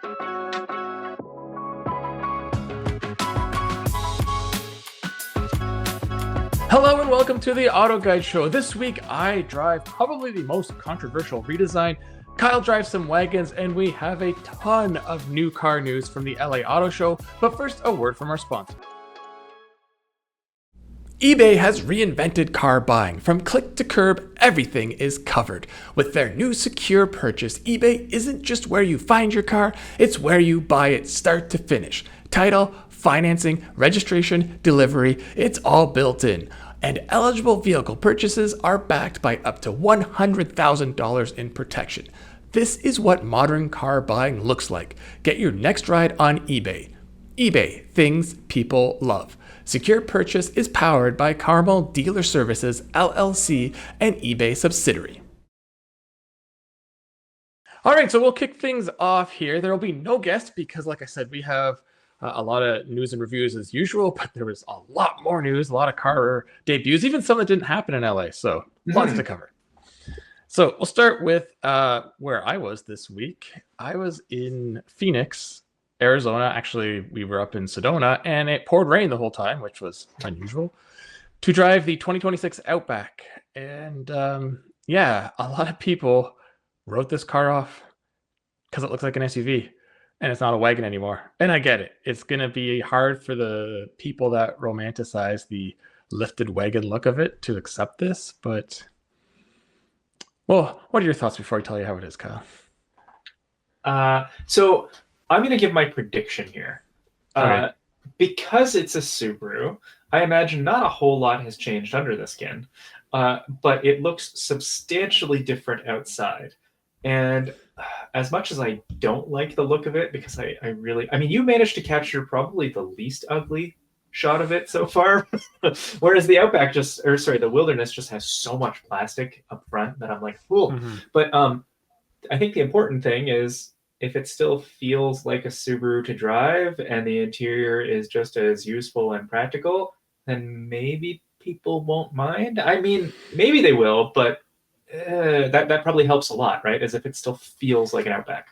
Hello and welcome to the Auto Guide Show. This week I drive probably the most controversial redesign. Kyle drives some wagons, and we have a ton of new car news from the LA Auto Show. But first, a word from our sponsor. eBay has reinvented car buying. From click to curb, everything is covered. With their new secure purchase, eBay isn't just where you find your car, it's where you buy it start to finish. Title, financing, registration, delivery, it's all built in. And eligible vehicle purchases are backed by up to $100,000 in protection. This is what modern car buying looks like. Get your next ride on eBay. eBay, things people love. Secure purchase is powered by Carmel Dealer Services, LLC, an eBay subsidiary. All right, so we'll kick things off here. There will be no guests because, like I said, we have a lot of news and reviews as usual, but there was a lot more news, a lot of car debuts, even some that didn't happen in LA, so lots to cover. So we'll start with where I was this week. I was in Phoenix, Arizona. Actually, we were up in Sedona, and it poured rain the whole time, which was unusual, to drive the 2026 Outback. And yeah, a lot of people wrote this car off because it looks like an SUV. And it's not a wagon anymore. And I get it. It's going to be hard for the people that romanticize the lifted wagon look of it to accept this. But, well, what are your thoughts before I tell you how it is, Kyle? So I'm going to give my prediction here. Right. Because it's a Subaru, I imagine not a whole lot has changed under the skin. But it looks substantially different outside. And as much as I don't like the look of it, because I mean, you managed to capture probably the least ugly shot of it so far. Whereas the Outback the Wilderness just has so much plastic up front that I'm like, ooh. Mm-hmm. But I think the important thing is if it still feels like a Subaru to drive and the interior is just as useful and practical, then maybe people won't mind. I mean, maybe they will, but that probably helps a lot, right? As if it still feels like an Outback.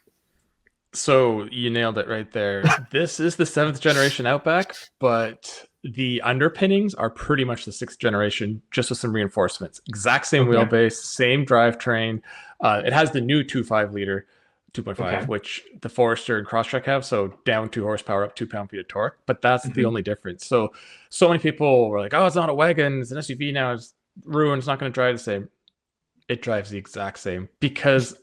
So you nailed it right there. This is the 7th generation Outback, but the underpinnings are pretty much the 6th generation, just with some reinforcements. Exact same wheelbase, same drivetrain. It has the new 2.5 liter, 2.5, which the Forester and Crosstrek have. So down 2 horsepower, up 2 pound-feet of torque. But that's the only difference. So many people were like, oh, it's not a wagon. It's an SUV now. It's ruined. It's not going to drive the same. It drives the exact same because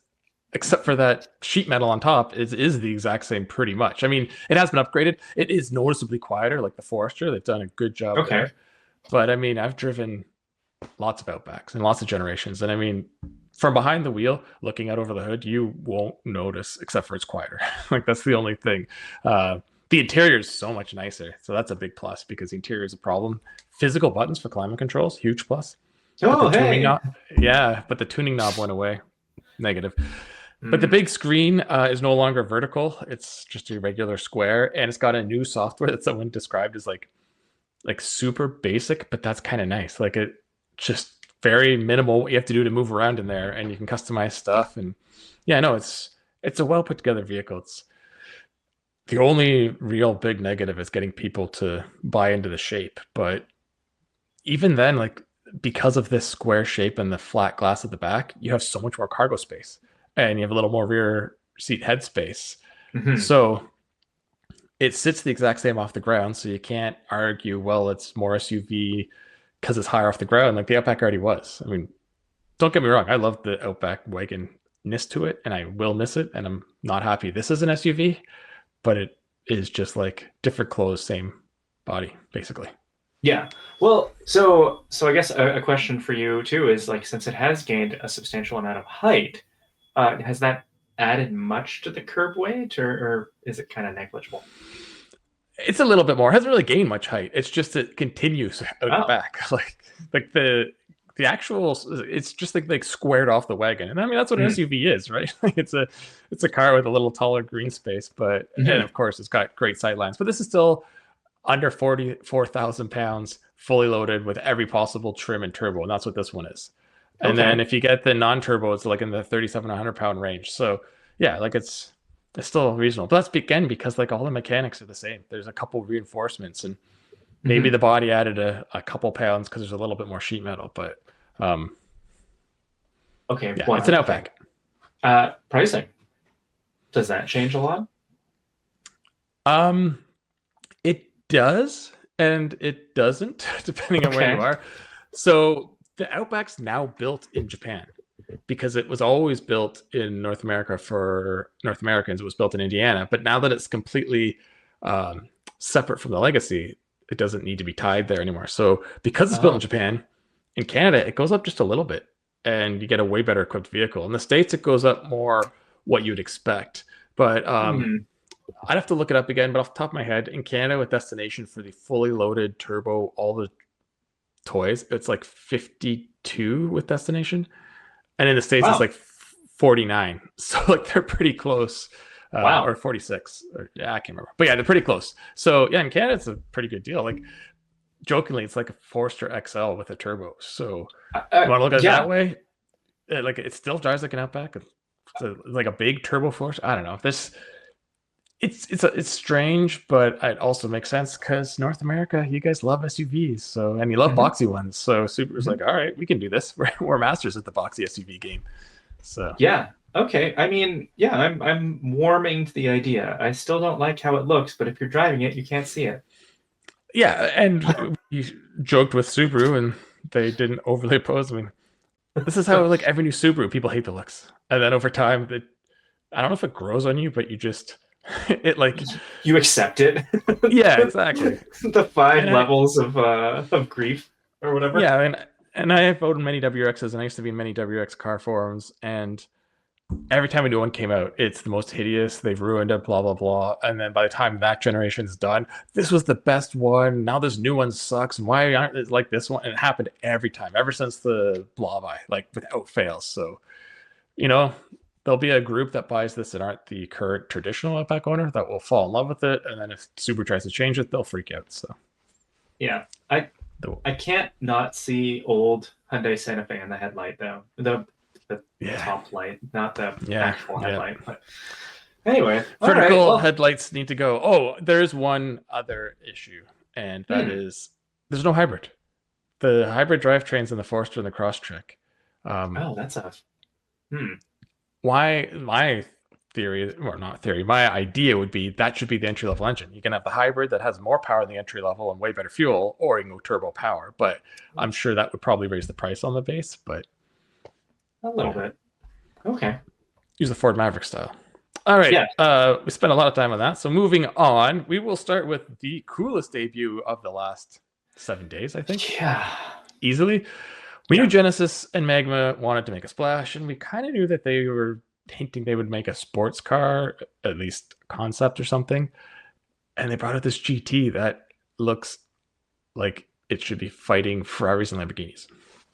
except for that sheet metal on top is the exact same pretty much. I mean, it has been upgraded. It is noticeably quieter like the Forester. They've done a good job there. But I mean, I've driven lots of Outbacks and lots of generations. And I mean, from behind the wheel, looking out over the hood, you won't notice except for it's quieter. Like that's the only thing. The interior is so much nicer. So that's a big plus because the interior is a problem. Physical buttons for climate controls, huge plus. But the tuning knob went away. Negative. But the big screen is no longer vertical. It's just a regular square, and it's got a new software that someone described as like super basic, but that's kind of nice. Like it just very minimal what you have to do to move around in there, and you can customize stuff. And yeah, no, it's a well put together vehicle. It's the only real big negative is getting people to buy into the shape. But even then, like, because of this square shape and the flat glass at the back, you have so much more cargo space and you have a little more rear seat headspace. So it sits the exact same off the ground. So you can't argue, well, it's more SUV because it's higher off the ground. Like the Outback already was. I mean, don't get me wrong. I love the Outback wagon-ness to it and I will miss it. And I'm not happy this is an SUV, but it is just like different clothes, same body, basically. Yeah. Well, so I guess a question for you too is like, since it has gained a substantial amount of height, has that added much to the curb weight or is it kind of negligible? It's a little bit more. It hasn't really gained much height. It's just it continues out the back. Like the actual, it's just like squared off the wagon. And I mean, that's what an SUV is, right? It's a car with a little taller green space, but and of course it's got great sight lines, but this is still under 44,000 pounds, fully loaded with every possible trim and turbo. And that's what this one is. And then if you get the non-turbo, it's like in the 3,700 pound range. So yeah, like it's It's still reasonable. But that's again because like all the mechanics are the same. There's a couple reinforcements and maybe Mhm. the body added a couple pounds because there's a little bit more sheet metal, but um, Okay, yeah, it's an one thing. Outback. Pricing. Does that change a lot? Um, it does and it doesn't, depending on where you Okay. are. So the Outback's now built in Japan because it was always built in North America for North Americans. It was built in Indiana, but now that it's completely separate from the legacy, it doesn't need to be tied there anymore. So because it's built in Oh. Japan, in Canada, it goes up just a little bit and you get a way better equipped vehicle. In the States, it goes up more what you'd expect. But Hmm. I'd have to look it up again, but off the top of my head, in Canada with destination for the fully loaded turbo, all the toys, it's like 52 with destination. And in the States, it's Wow. like 49. So like they're pretty close. Wow. Or 46. Or, yeah, I can't remember. But yeah, they're pretty close. So yeah, in Canada, it's a pretty good deal. Like jokingly, it's like a Forester XL with a turbo. So you want to look at it that Yeah. way? Like it still drives like an Outback. It's like a big turbo Forester. I don't know. This it's strange, but it also makes sense because North America, you guys love SUVs, so and you love Hmm. boxy ones. So Subaru's Hmm. like, all right, we can do this. We're masters at the boxy SUV game. So Yeah. Okay. I mean, yeah, I'm warming to the idea. I still don't like how it looks, but if you're driving it, you can't see it. yeah, and we joked with Subaru, and they didn't overly oppose. I mean, this is how like every new Subaru, people hate the looks, and then over time, I don't know if it grows on you, but you just it like You accept it. yeah, exactly. The five And I levels of grief or whatever. yeah, and I have owned many WRXs, and I used to be in many WRX car forums, and every time a new one came out, it's the most hideous. They've ruined it, blah blah blah. And then by the time that generation's done, this was the best one. Now this new one sucks. And why aren't it like this one? And it happened every time, ever since the Blauvi, like without fail. So you know, there'll be a group that buys this that aren't the current traditional Outback owner that will fall in love with it, and then if Subaru tries to change it, they'll freak out. So Yeah. I can't not see old Hyundai Santa Fe in the headlight though. The yeah, top light, not the yeah, actual yeah. headlight. But anyway, all right. Vertical Well, headlights need to go. Oh, there's one other issue, and that hmm. is there's no hybrid. The hybrid drivetrains in the Forester and the Crosstrek. Um, Oh, that's a hmm. why my theory, or not theory, my idea would be that should be the entry level engine. You can have the hybrid that has more power in the entry level and way better fuel, or you can go turbo power. But I'm sure that would probably raise the price on the base. But A little yeah, bit. Okay. use the Ford Maverick style. All right. Yeah. We spent a lot of time on that. So moving on, we will start with the coolest debut of the last 7 days, I think, Yeah. easily. We knew Yeah. Genesis and Magma wanted to make a splash, and we kind of knew that they were hinting they would make a sports car, at least concept or something. And they brought out this GT that looks like it should be fighting Ferraris and Lamborghinis.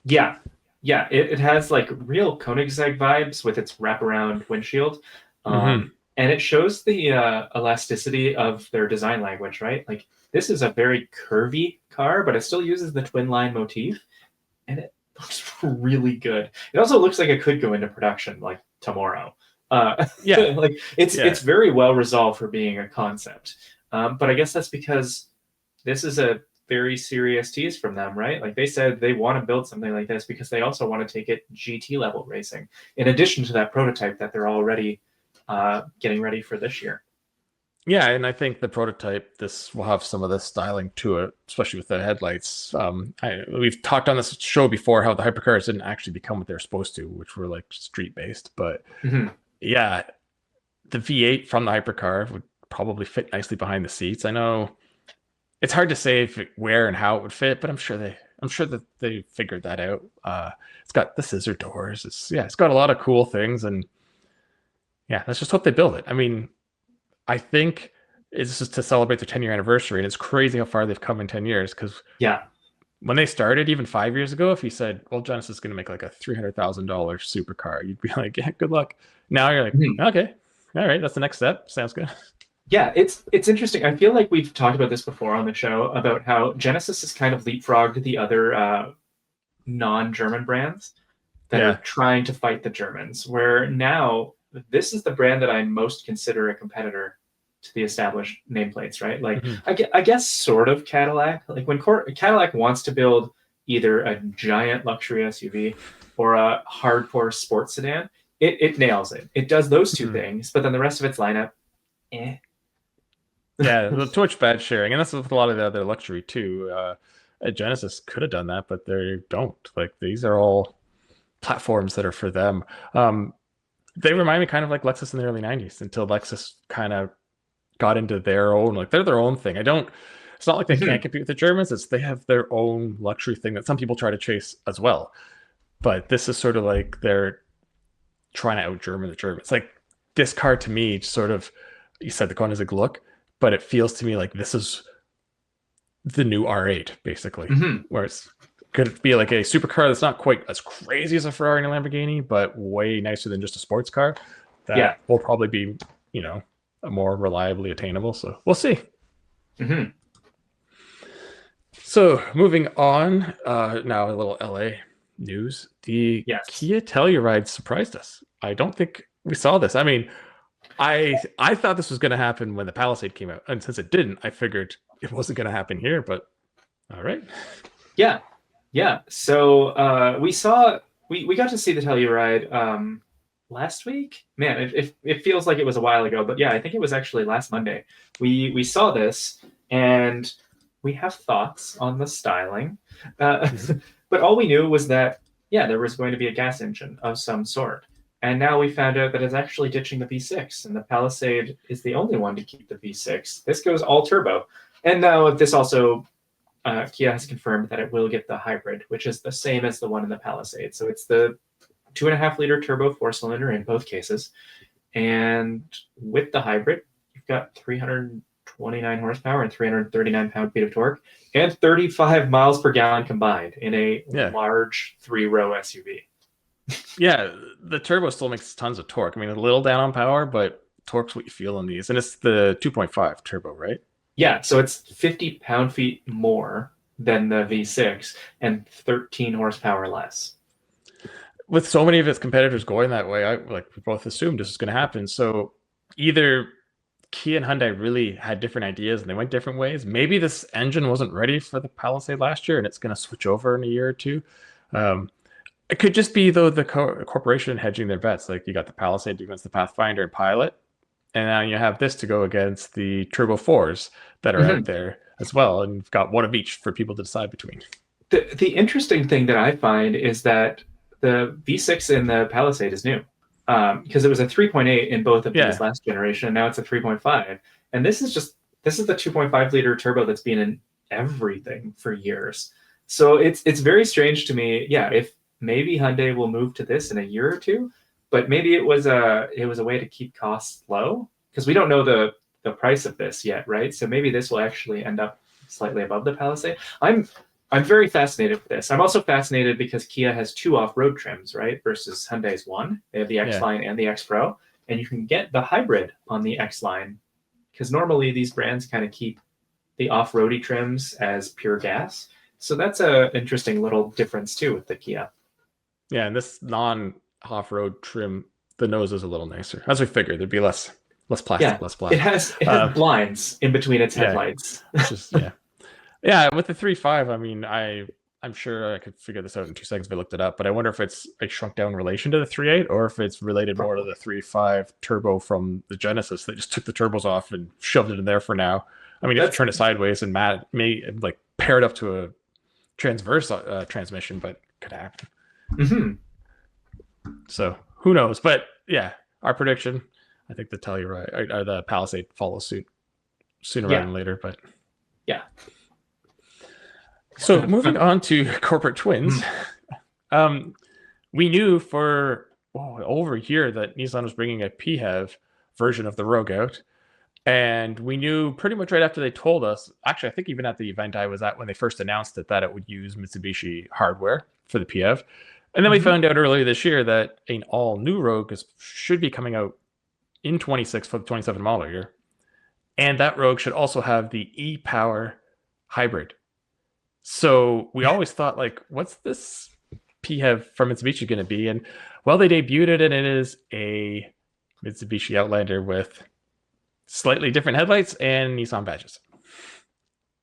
Yeah. Yeah. It has like real Koenigsegg vibes with its wraparound windshield. Mm-hmm. And it shows the elasticity of their design language, right? Like this is a very curvy car, but it still uses the twin line motif. And it looks really good. It also looks like it could go into production like tomorrow. Yeah, like it's yeah, very well resolved for being a concept. But I guess that's because this is a very serious tease from them, right? Like they said they want to build something like this because they also want to take it GT level racing, in addition to that prototype that they're already getting ready for this year. yeah. And I think the prototype, this will have some of this styling to it, especially with the headlights. We've talked on this show before how the hypercars didn't actually become what they're supposed to, which were like street based. But Mm-hmm. yeah, the V8 from the hypercar would probably fit nicely behind the seats. I know it's hard to say where and how it would fit, but I'm sure that they figured that out. It's got the scissor doors. It's got a lot of cool things, and yeah, let's just hope they build it. I mean, I think it's just to celebrate their 10-year anniversary, and it's crazy how far they've come in 10 years. Because Yeah. when they started, even 5 years ago, if you said, "Well, Genesis is going to make like a $300,000 supercar," you'd be like, "Yeah, good luck." Now you're like, Mhm. "Okay, all right, that's the next step. Sounds good." Yeah, it's interesting. I feel like we've talked about this before on the show about how Genesis has kind of leapfrogged the other non-German brands that are Yeah, trying to fight the Germans. Where now this is the brand that I most consider a competitor to the established nameplates, right? Like, Hmm. I guess sort of Cadillac. Like when Cadillac wants to build either a giant luxury SUV or a hardcore sports sedan, it nails it. It does those two Hmm. things, but then the rest of its lineup, eh. Yeah, the too much bad sharing, and that's with a lot of the other luxury too. Genesis could have done that, but they don't. Like these are all platforms that are for them. Um, they remind me kind of like Lexus in the early '90s until Lexus kind of got into their own, like they're their own thing. I don't. It's not like they can't Mhm. compete with the Germans. It's they have their own luxury thing that some people try to chase as well. But this is sort of like they're trying to out German the Germans. Like this car to me, sort of, you said the Koenigsegg look, but it feels to me like this is the new R8, basically, Mhm. where it's could be like a supercar that's not quite as crazy as a Ferrari and a Lamborghini, but way nicer than just a sports car. Yeah. That will probably be, you know, more reliably attainable. So we'll see. Mhm. So moving on, now a little LA news. The Yes. Kia Telluride surprised us. I don't think we saw this. I mean, I thought this was going to happen when the Palisade came out, and since it didn't, I figured it wasn't going to happen here. But all right. Yeah. Yeah. So we got to see the Telluride last week. Man, it feels like it was a while ago, but yeah, I think it was actually last Monday. We saw this and we have thoughts on the styling. Mhm. But all we knew was that yeah, there was going to be a gas engine of some sort. And now we found out that it's actually ditching the V6, and the Palisade is the only one to keep the V6. This goes all turbo. And now this also Kia has confirmed that it will get the hybrid, which is the same as the one in the Palisade. So it's the 2.5 liter turbo four cylinder in both cases. And with the hybrid, you've got 329 horsepower and 339 pound-feet of torque and 35 miles per gallon combined in a Yeah, large three-row SUV. yeah. The turbo still makes tons of torque. I mean, a little down on power, but torque's what you feel in these, and it's the 2.5 turbo, right? Yeah, so it's 50 pound-feet more than the V6 and 13 horsepower less. With so many of its competitors going that way, I like we both assumed this was going to happen. So either Kia and Hyundai really had different ideas and they went different ways. Maybe this engine wasn't ready for the Palisade last year and it's going to switch over in a year or two. Um, it could just be though the corporation hedging their bets. Like you got the Palisade against the Pathfinder and Pilot, and now you have this to go against the Turbo Fours that are out Mhm. there as well, and you've got one of each for people to decide between. The interesting thing that I find is that the V6 in the Palisade is new because it was a 3.8 in both of these Yeah, last generation, and now it's a 3.5. And this is the 2.5 liter turbo that's been in everything for years. So it's very strange to me. Yeah, if maybe Hyundai will move to this in a year or two, but maybe it was a way to keep costs low because we don't know the price of this yet, right? So maybe this will actually end up slightly above the Palisade. I'm very fascinated with this. I'm also fascinated because Kia has two off-road trims, right? Versus Hyundai's one. They have the X yeah. Line and the X Pro, and you can get the hybrid on the X Line because normally these brands kind of keep the off-roady trims as pure gas. So that's a interesting little difference too with the Kia. Yeah, and this non off-road trim, the nose is a little nicer. As we figured, there'd be less Yeah, plastic, less it black. has it has Uh, blinds in between its yeah, headlights. it's just yeah, yeah. With the 3.5, I mean, I'm sure I could figure this out in 2 seconds if I looked it up. But I wonder if it's a shrunk down relation to the 3.8, or if it's related more to Probably. the 3.5 turbo from the Genesis. They just took the turbos off and shoved it in there for now. I mean, you have to That's turn it sideways and may like pair it up to a transverse transmission, but could happen. mhm. So who knows? But yeah, our prediction. I think the Telluride or the Palisade follows suit sooner rather Yeah, than later. But yeah. so moving on to corporate twins, Mhm. um, we knew for over a year that Nissan was bringing a PHEV version of the Rogue out, and we knew pretty much right after they told us. Actually, I think even at the event I was at when they first announced it that it would use Mitsubishi hardware for the PHEV. And then we Mhm. found out earlier this year that an all new Rogue should be coming out in 26 for the 27 model year. And that Rogue should also have the e-Power hybrid. So we always thought, like, what's this PHEV from Mitsubishi going to be? And well, they debuted it, and it is a Mitsubishi Outlander with slightly different headlights and Nissan badges.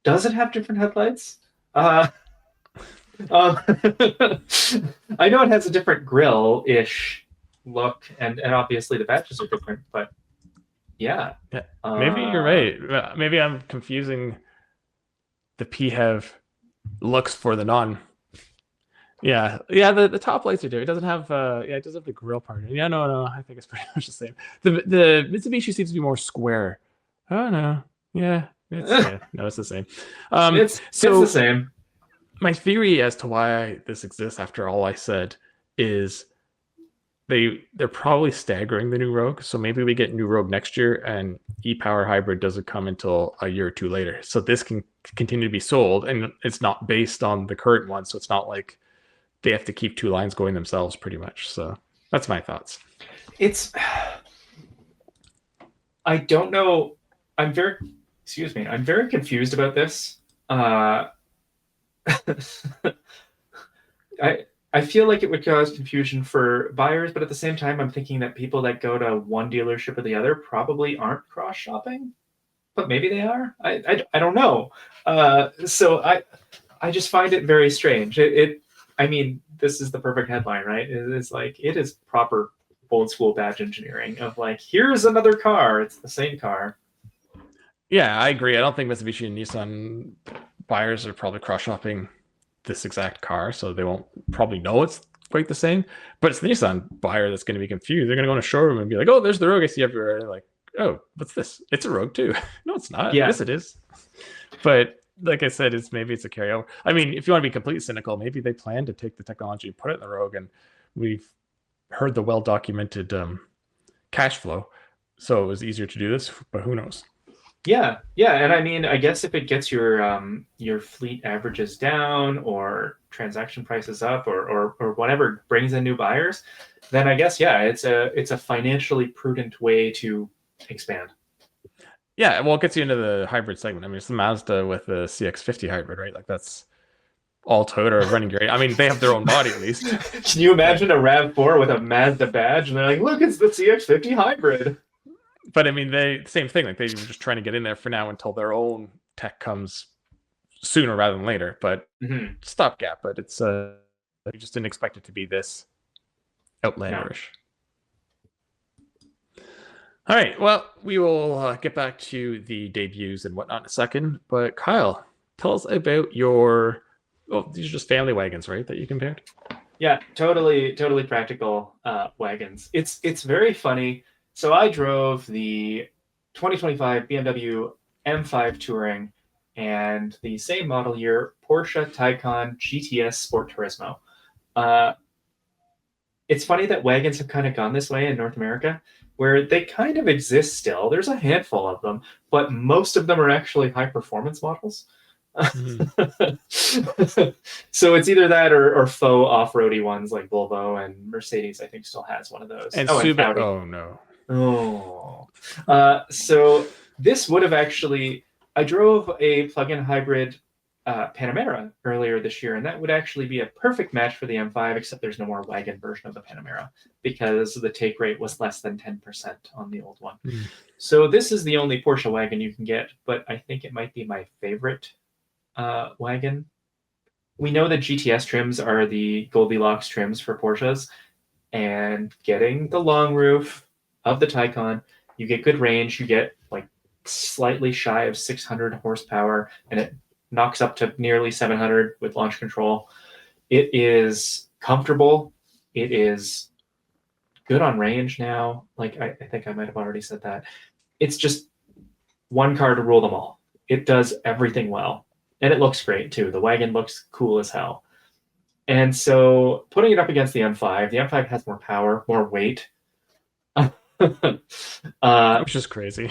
Does it have different headlights? Uh, um, I know it has a different grill-ish look, and obviously the badges are different, but yeah. Yeah, maybe you're right. Maybe I'm confusing the PHEV looks for the non. Yeah, yeah. The top lights are different. It doesn't have yeah, it does have the grill part. Yeah, no. I think it's pretty much the same. The Mitsubishi seems to be more square. Oh no, yeah, no, it's the same. It's the So same. my theory as to why this exists after all I said is they're probably staggering the new Rogue. So maybe we get new Rogue next year and e-Power hybrid doesn't come until a year or two later. So this can continue to be sold and it's not based on the current one. So it's not like they have to keep two lines going themselves pretty much. So that's my thoughts. It's I don't know. I'm very excuse me. I'm very confused about this. I I feel like it would cause confusion for buyers, but at the same time, I'm thinking that people that go to one dealership or the other probably aren't cross shopping, but maybe they are. I don't know. So I just find it very strange. I mean, this is the perfect headline, right? It is like it is proper old school badge engineering of like, here's another car. It's the same car. Yeah, I agree. I don't think Mitsubishi and Nissan buyers are probably cross shopping this exact car, so they won't probably know it's quite the same. But it's the Nissan buyer that's going to be confused. They're going to go in a showroom and be like, "Oh, there's the Rogue I see everywhere." And they're like, "Oh, what's this? It's a Rogue too." No, it's not. Yeah. Yes, it is. But like I said, maybe it's a carryover. I mean, if you want to be completely cynical, maybe they plan to take the technology and put it in the Rogue, and we've heard the well documented cash flow, so it was easier to do this. But who knows? Yeah, and I mean, I guess if it gets your fleet averages down or transaction prices up or whatever brings in new buyers, then I guess yeah, it's a financially prudent way to expand. Yeah, well, it gets you into the hybrid segment. I mean, it's the Mazda with the CX-50 hybrid, right? Like that's all Toyota running great. I mean, they have their own body at least. Can you imagine a RAV4 with a Mazda badge and they're like, look, it's the CX-50 hybrid. But I mean, same thing. Like they were just trying to get in there for now until their own tech comes sooner rather than later. But stopgap. But it's you just didn't expect it to be this outlanderish. No. All right. Well, we will get back to the debuts and whatnot in a second. But Kyle, tell us about your. Oh, these are just family wagons, right? That you compared. Yeah, totally practical wagons. It's very funny. So I drove the 2025 BMW M5 Touring and the same model year Porsche Taycan GTS Sport Turismo. It's funny that wagons have kind of gone this way in North America, where they kind of exist still. There's a handful of them, but most of them are actually high performance models. So it's either that or faux off-roady ones like Volvo, and Mercedes I think still has one of those. And Subaru. Oh no. So this would have actually, I drove a plug-in hybrid Panamera earlier this year, and that would actually be a perfect match for the M5, except there's no more wagon version of the Panamera because the take rate was less than 10% on the old one. So this is the only Porsche wagon you can get, but I think it might be my favorite wagon. We know that GTS trims are the Goldilocks trims for Porsches, and getting the long roof of the Taycan, you get good range, you get like slightly shy of 600 horsepower, and it knocks up to nearly 700 with launch control. It is comfortable. It is good on range now. Like I think I might have already said that. It's just one car to rule them all. It does everything well. And it looks great too. The wagon looks cool as hell. And so putting it up against the M5 has more power, more weight. Which is crazy.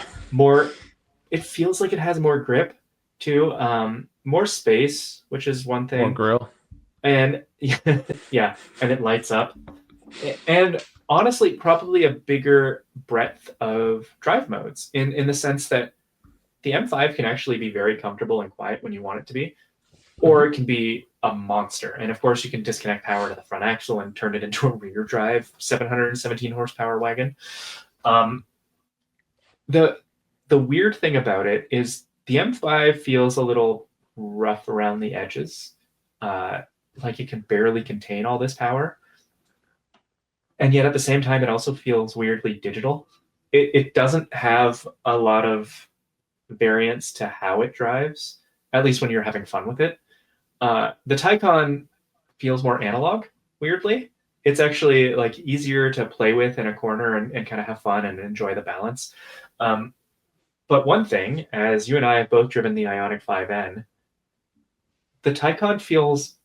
It feels like it has more grip too. More space, which is one thing. More grill. And yeah, and it lights up. And honestly, probably a bigger breadth of drive modes in the sense that the M5 can actually be very comfortable and quiet when you want it to be, or it can be a monster. And of course, you can disconnect power to the front axle and turn it into a rear drive 717 horsepower wagon. Um, the the weird thing about it is the M5 feels a little rough around the edges, uh, like it can barely contain all this power, and yet at the same time, it also feels weirdly digital. It doesn't have a lot of variance to how it drives, at least when you're having fun with it. The Taycan feels more analog, weirdly. It's actually like easier to play with in a corner and kind of have fun and enjoy the balance. Um, but one thing, as you and I have both driven the Ioniq 5N, the Taycan feels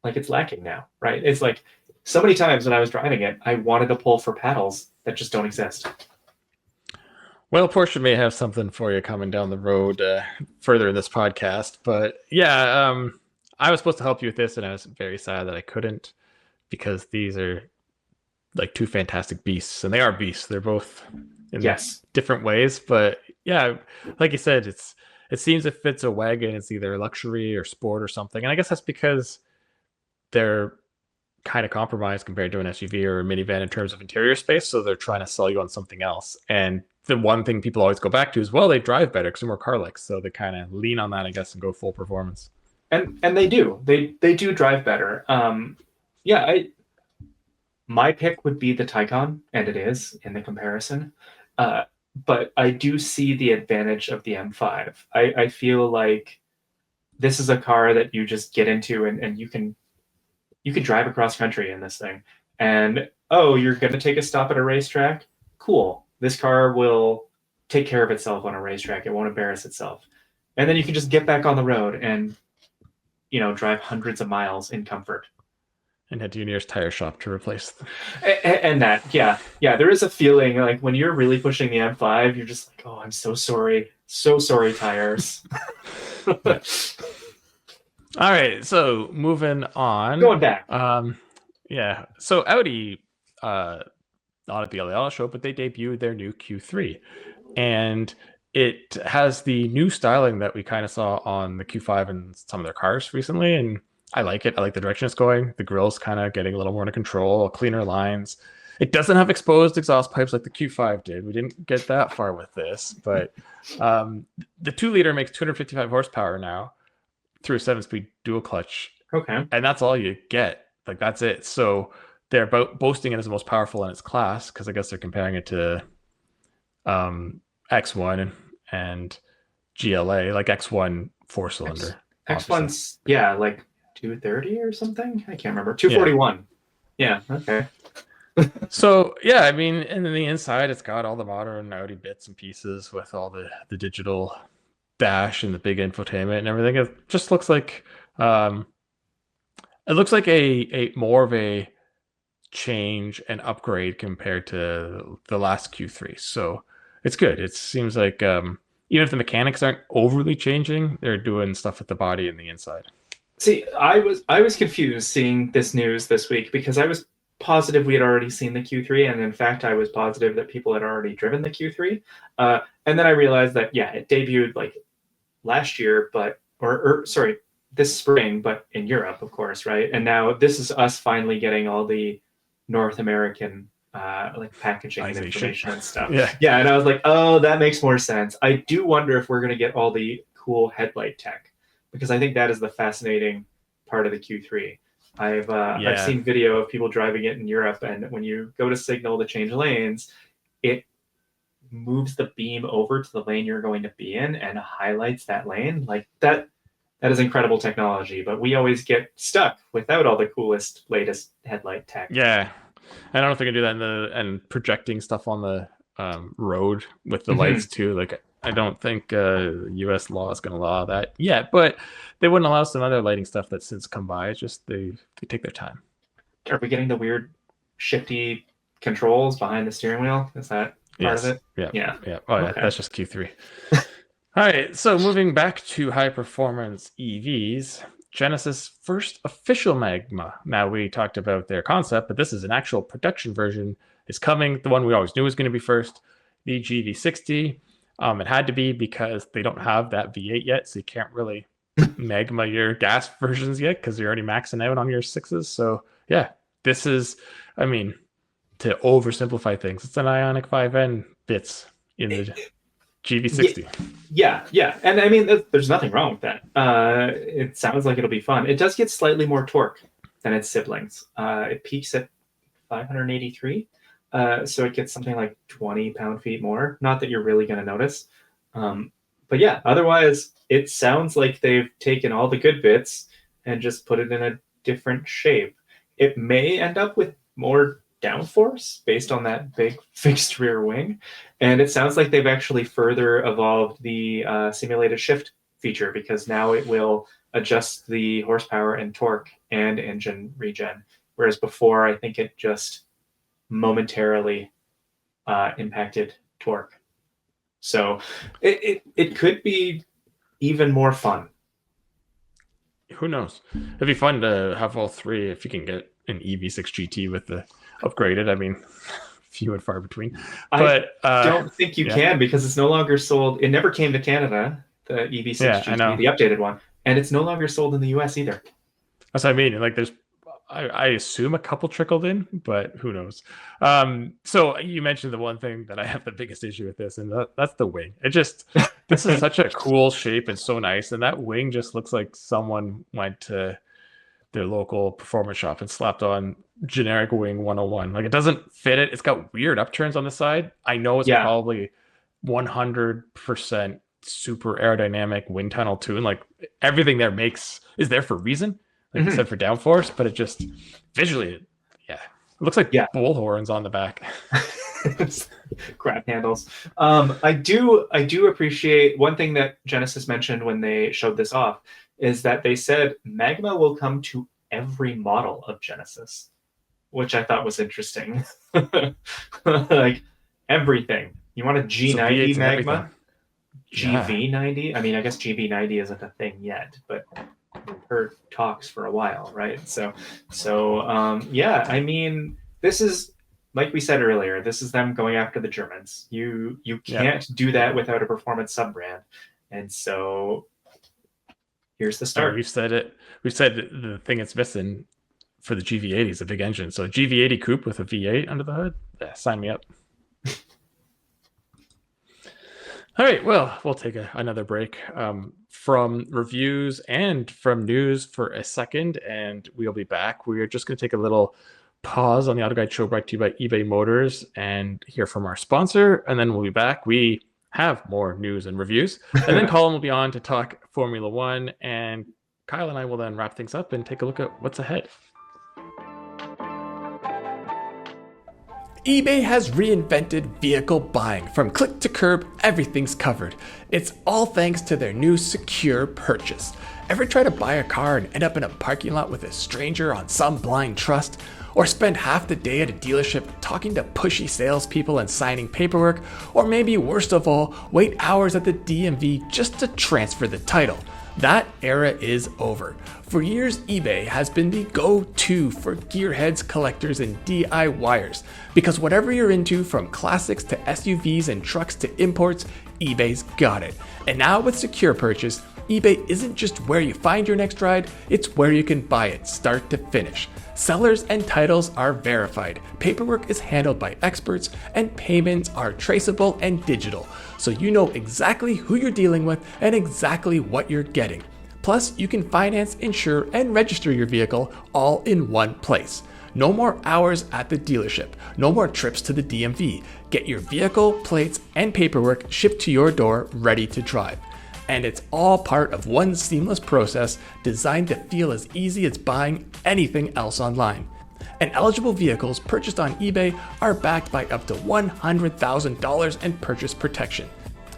like it's lacking now, right? It's like so many times when I was driving it, I wanted to pull for paddles that just don't exist. Well, Porsche may have something for you coming down the road further in this podcast, but yeah, I was supposed to help you with this, and I was very sad that I couldn't because these are like two fantastic beasts, and they are beasts. They're both in Yes. different ways, but yeah, like you said, it seems if it's a wagon, it's either luxury or sport or something, and I guess that's because they're kind of compromised compared to an SUV or a minivan in terms of interior space. So they're trying to sell you on something else. And the one thing people always go back to is, well, they drive better because they're more car-like. So they kind of lean on that, I guess, and go full performance. And they do. They do drive better. Yeah, my pick would be the Taycan, and it is in the comparison. Uh, but I do see the advantage of the M5. I feel like this is a car that you just get into and you can drive across country in this thing. And oh, you're going to take a stop at a racetrack? Cool. This car will take care of itself on a racetrack. It won't embarrass itself. And then you can just get back on the road and drive hundreds of miles in comfort. And head to your nearest tire shop to replace them. And that, yeah, there is a feeling like when you're really pushing the M5, you're just like, oh, I'm so sorry, tires. All right, so moving on. Going back. Yeah, so Audi, not at the LA show, but they debuted their new Q3, and it has the new styling that we kind of saw on the Q5 and some of their cars recently, and I like it. I like the direction it's going. The grill's kind of getting a little more under control, cleaner lines. It doesn't have exposed exhaust pipes like the Q5 did. We didn't get that far with this, but the 2-liter makes 255 horsepower now through a 7-speed dual clutch. Okay. And that's all you get. Like, that's it. So they're boasting it as the most powerful in its class because I guess they're comparing it to X1 and GLA, like X1 4-cylinder. X1's, yeah, like 230 or something. I can't remember. 241. Yeah. Okay. So yeah, I mean, and then the inside, it's got all the modern Audi bits and pieces with all the digital dash and the big infotainment and everything. It just looks like a more of a change and upgrade compared to the last Q3. So it's good. It seems like even if the mechanics aren't overly changing, they're doing stuff with the body and the inside. See, I was confused seeing this news this week because I was positive we had already seen the Q3, and in fact, I was positive that people had already driven the Q3. And then I realized that it debuted like last year, or sorry, this spring, but in Europe, of course, right? And now this is us finally getting all the North American like packaging and information and stuff. Yeah, and I was like, oh, that makes more sense. I do wonder if we're going to get all the cool headlight tech, because I think that is the fascinating part of the Q3. I've seen video of people driving it in Europe, and when you go to signal to change lanes, it moves the beam over to the lane you're going to be in and highlights that lane. Like that is incredible technology, but we always get stuck without all the coolest, latest headlight tech. Yeah. I don't know if they can do that and projecting stuff on the road with the lights too. Like, I don't think U.S. law is going to allow that yet, but they wouldn't allow some other lighting stuff that's since come by. It's just they take their time. Are we getting the weird shifty controls behind the steering wheel? Is that part of it? Yeah. Oh, yeah. That's just Q3. All right. So moving back to high performance EVs, Genesis' first official Magma. Now, we talked about their concept, but this is an actual production version. Is coming. The one we always knew was going to be first, the GV60. It had to be because they don't have that V8 yet, so you can't really Magma your gas versions yet because you're already maxing out on your 6s. So yeah, this is, I mean, to oversimplify things, it's an Ioniq 5N bits in the GV60. Yeah. And I mean, there's nothing wrong with that. It sounds like it'll be fun. It does get slightly more torque than its siblings. It peaks at 583. So it gets something like 20 pound-feet more. Not that you're really going to notice. But yeah, otherwise, it sounds like they've taken all the good bits and just put it in a different shape. It may end up with more downforce based on that big fixed rear wing. And it sounds like they've actually further evolved the simulated shift feature, because now it will adjust the horsepower and torque and engine regen. Whereas before, I think it just momentarily impacted torque. So it could be even more fun. Who knows? It'd be fun to have all three if you can get an EV6 GT with the upgraded. I mean, few and far between. But I don't think you can, because it's no longer sold. It never came to Canada, the EV6 GT, the updated one, and it's no longer sold in the US either. That's what I mean. Like, there's, I assume a couple trickled in, but who knows? So you mentioned the one thing that I have the biggest issue with this, and that's the wing. It just, this is such a cool shape and so nice, and that wing just looks like someone went to their local performance shop and slapped on generic wing 101. Like, it doesn't fit it. It's got weird upturns on the side. I know it's probably 100% super aerodynamic wind tunnel too, and like everything there is there for a reason, like you said, for downforce, but it just visually, it looks like bull horns on the back. Crap handles. I do appreciate one thing that Genesis mentioned when they showed this off, is that they said Magma will come to every model of Genesis, which I thought was interesting. Like, everything. You want a G90 Magma? GV90? I mean, I guess GV90 isn't a thing yet, but we've heard talks for a while, right? So I mean, this is, like we said earlier, this is them going after the Germans. You can't do that without a performance sub-brand. And so here's the start. We've said it. We've said the thing it's missing for the GV80 is a big engine. So a GV80 coupe with a V8 under the hood, sign me up. All right, well, we'll take another break from reviews and from news for a second, and we'll be back. We are just going to take a little pause on the Auto Guide show, brought to you by eBay Motors, and hear from our sponsor, and then we'll be back. We have more news and reviews, and then Colum will be on to talk Formula One, and Kyle and I will then wrap things up and take a look at what's ahead. eBay has reinvented vehicle buying. From click to curb, everything's covered. It's all thanks to their new secure purchase. Ever try to buy a car and end up in a parking lot with a stranger on some blind trust? Or spend half the day at a dealership talking to pushy salespeople and signing paperwork? Or maybe worst of all, wait hours at the DMV just to transfer the title? That era is over. For years, eBay has been the go-to for gearheads, collectors, and DIYers. Because whatever you're into, from classics to SUVs and trucks to imports, eBay's got it. And now with Secure Purchase, eBay isn't just where you find your next ride, it's where you can buy it, start to finish. Sellers and titles are verified, paperwork is handled by experts, and payments are traceable and digital, so you know exactly who you're dealing with and exactly what you're getting. Plus, you can finance, insure, and register your vehicle all in one place. No more hours at the dealership, no more trips to the DMV. Get your vehicle, plates, and paperwork shipped to your door ready to drive. And it's all part of one seamless process designed to feel as easy as buying anything else online. And eligible vehicles purchased on eBay are backed by up to $100,000 in purchase protection.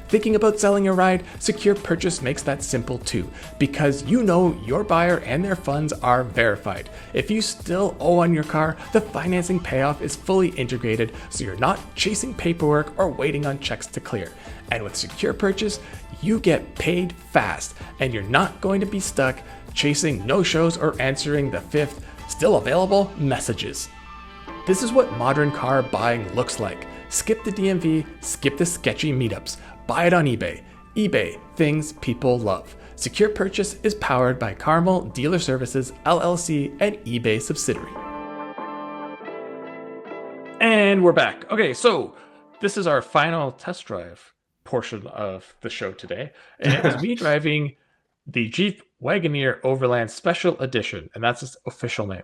Thinking about selling a ride? Secure Purchase makes that simple too, because you know your buyer and their funds are verified. If you still owe on your car, the financing payoff is fully integrated, so you're not chasing paperwork or waiting on checks to clear. And with Secure Purchase, you get paid fast, and you're not going to be stuck chasing no-shows or answering the 5th still available messages. This is what modern car buying looks like. Skip the DMV, skip the sketchy meetups. Buy it on eBay. eBay, things people love. Secure Purchase is powered by Carmel Dealer Services, LLC, and eBay subsidiary. And we're back. Okay, so this is our final test drive portion of the show today. And it was me driving the Jeep Wagoneer Overland Special Edition, and that's its official name.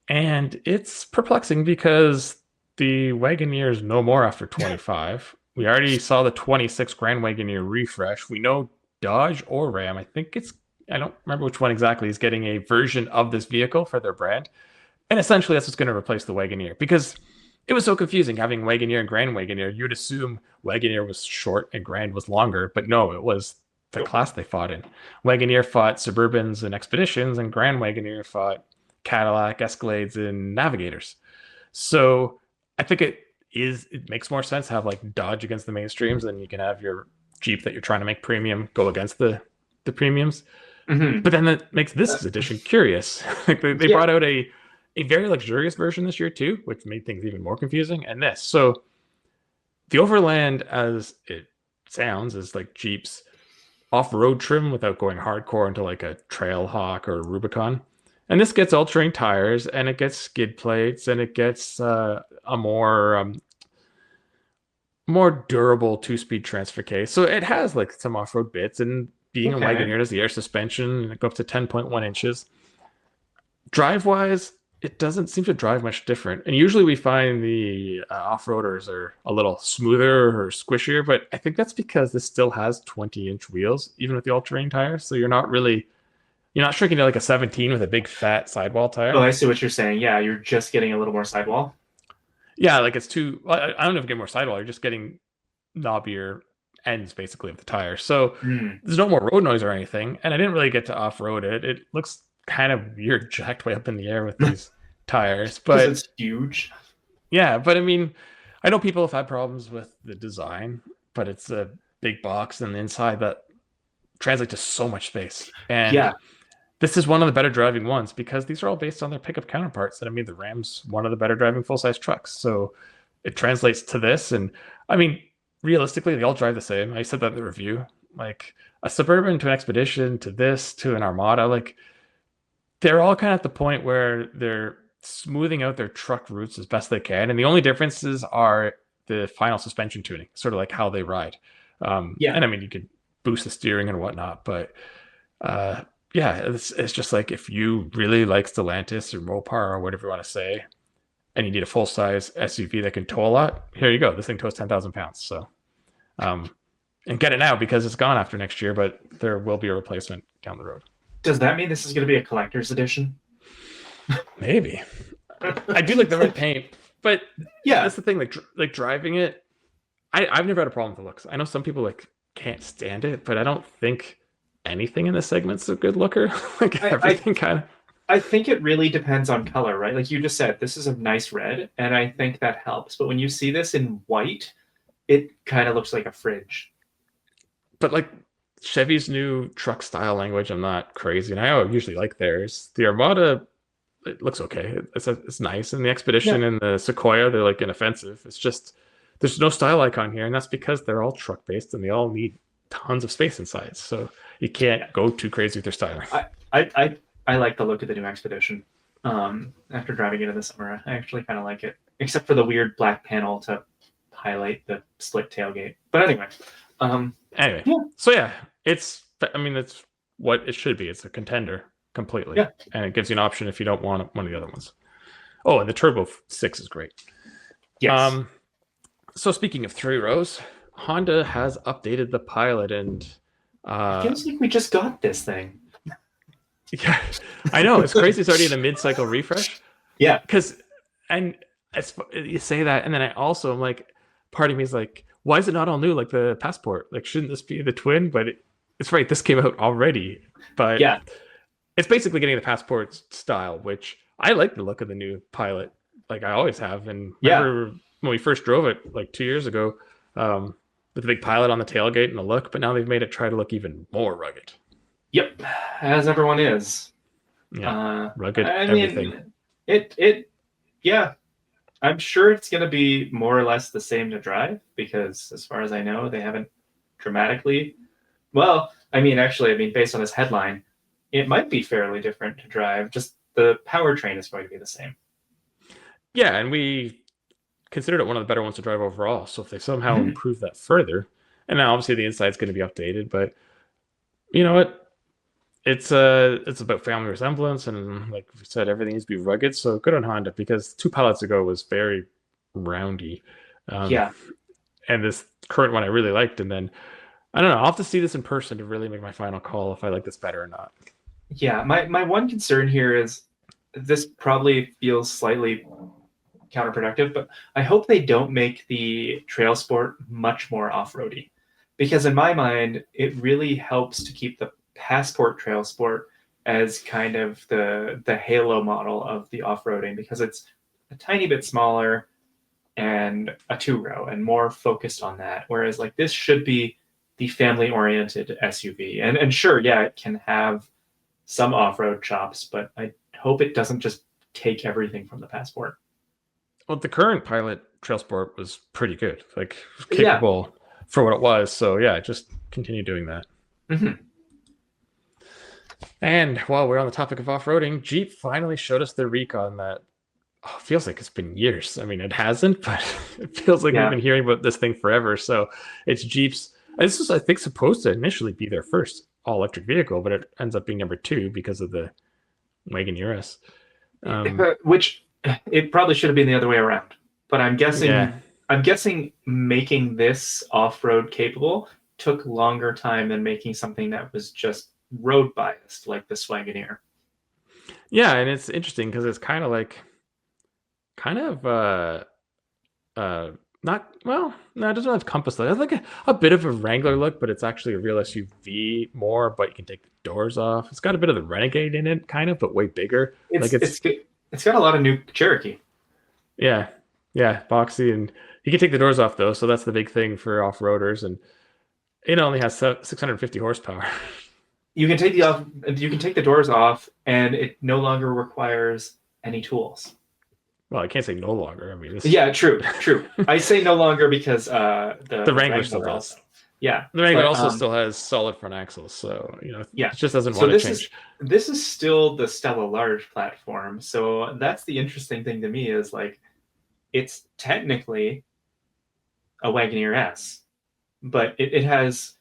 And it's perplexing because the Wagoneer is no more after 25. We already saw the 26 Grand Wagoneer refresh. We know Dodge or Ram, I don't remember which one exactly, is getting a version of this vehicle for their brand. And essentially, that's what's going to replace the Wagoneer because it was so confusing having Wagoneer and Grand Wagoneer. You'd assume Wagoneer was short and Grand was longer, but no, it was the class they fought in. Wagoneer fought Suburbans and Expeditions, and Grand Wagoneer fought Cadillac, Escalades, and Navigators. So I think it makes more sense to have like Dodge against the mainstreams, and you can have your Jeep that you're trying to make premium go against the premiums. Mm-hmm. But then that makes this edition curious. Like they brought out a very luxurious version this year too, which made things even more confusing. And this, so the Overland, as it sounds, is like Jeep's off-road trim without going hardcore into like a Trailhawk or a Rubicon. And this gets all-terrain tires, and it gets skid plates, and it gets a more durable two-speed transfer case. So it has like some off-road bits, and being a Wagoneer, does the air suspension, and it go up to 10.1 inches. Drive-wise, it doesn't seem to drive much different. And usually we find the off-roaders are a little smoother or squishier, but I think that's because this still has 20-inch wheels, even with the all-terrain tires. So you're not shrinking to like a 17 with a big fat sidewall tire. Oh, I see what you're saying. Yeah, you're just getting a little more sidewall. Yeah, like it's too. I don't know if you get more sidewall. You're just getting knobbier ends basically of the tire. So there's no more road noise or anything. And I didn't really get to off-road it. It looks kind of weird, jacked way up in the air with these tires, but it's huge. Yeah, but I mean, I know people have had problems with the design, but it's a big box and the inside that translates to so much space. And this is one of the better driving ones because these are all based on their pickup counterparts. And I mean, the Ram's one of the better driving full-size trucks. So it translates to this. And I mean, realistically, they all drive the same. I said that in the review. Like a Suburban to an Expedition to this to an Armada, like they're all kind of at the point where they're smoothing out their truck roots as best they can. And the only differences are the final suspension tuning, sort of like how they ride. And I mean, you could boost the steering and whatnot, but it's just like if you really like Stellantis or Mopar or whatever you want to say, and you need a full-size SUV that can tow a lot, here you go. This thing tows 10,000 pounds. So, and get it now because it's gone after next year, but there will be a replacement down the road. Does that mean this is going to be a collector's edition? Maybe. I do like the red paint, but that's the thing. Like driving it, I've never had a problem with the looks. I know some people like can't stand it, but I don't think anything in this segment's a good looker. Like everything kind of. I think it really depends on color, right? Like you just said, this is a nice red, and I think that helps. But when you see this in white, it kind of looks like a fridge. But like Chevy's new truck style language, I'm not crazy, and I usually like theirs. The Armada, it looks okay. It's nice, and the Expedition and the Sequoia, they're like inoffensive. It's just there's no style icon here, and that's because they're all truck based, and they all need tons of space inside. So you can't go too crazy with their styling. I like the look of the new Expedition. After driving it in the summer, I actually kind of like it, except for the weird black panel to highlight the split tailgate. But anyway. So it's what it should be. It's a contender completely. Yeah. And it gives you an option if you don't want one of the other ones. Oh, and the Turbo 6 is great. Yes. So speaking of three rows, Honda has updated the Pilot, and it feels like we just got this thing. Yeah, I know. It's crazy. It's already in a mid-cycle refresh. Yeah. And you say that, and then I'm like, part of me is like, why is it not all new like the Passport? Like, shouldn't this be the twin? But it's right. This came out already. But it's basically getting the Passport style, which I like the look of the new Pilot. Like I always have. And remember when we first drove it like 2 years ago, with the big Pilot on the tailgate and the look, but now they've made it try to look even more rugged. Yep, as everyone is. Yeah, rugged everything. I'm sure it's going to be more or less the same to drive because, as far as I know, they haven't dramatically. Well, based on this headline, it might be fairly different to drive. Just the powertrain is going to be the same. Yeah, and we considered it one of the better ones to drive overall. So if they somehow improve that further, and now obviously the inside's going to be updated, but you know what? It's about family resemblance, and like we said, everything needs to be rugged. So good on Honda, because two pilots ago was very roundy, um, Yeah. and this current one I really liked. And then I don't know, I'll have to see this in person to really make my final call if I like this better or not. Yeah. My one concern here is this probably feels slightly counterproductive, but I hope they don't make the trail sport much more off-roady, because in my mind, it really helps to keep the Passport trail sport as kind of the halo model of the off-roading, because it's a tiny bit smaller and a two-row and more focused on that. Whereas like this should be the family-oriented SUV, and sure, yeah, it can have some off-road chops, but I hope it doesn't just take everything from the Passport. Well, the current Pilot Trail Sport was pretty good, like Yeah. capable for what it was. So yeah, just continue doing that. Hmm. And while we're on the topic of off-roading, Jeep finally showed us the Recon that feels like it's been years. I mean, it hasn't, but it feels like we've Yeah. been hearing about this thing forever. So it's Jeep's. This was, I think, supposed to initially be their first all-electric vehicle, but it ends up being number two because of the Wagoneer S. Which it probably should have been the other way around. But Yeah, I'm guessing making this off-road capable took longer time than making something that was just road biased like the Swagoneer. yeah, and it's interesting because it's kind of uh not well no, it doesn't have compass look. It's like a bit of a Wrangler look, but it's actually a real SUV more, but you can take the doors off. It's got a bit of the Renegade in it, kind of, but way bigger. Like It's good. It's got a lot of new Cherokee. yeah, yeah, boxy, and you can take the doors off though, so that's the big thing for off-roaders. And it only has 650 horsepower. You can take the off. You can take the doors off, and it no longer requires any tools. Well, I can't say no longer. I mean, Yeah, true, true. I say no longer because the the Wrangler still Wrangler does. also. Yeah, The Wrangler but also still has solid front axles, so it yeah. just doesn't So want to change. this is still the Stella Large platform. So that's the interesting thing to me is like it's technically a Wagoneer S, but it has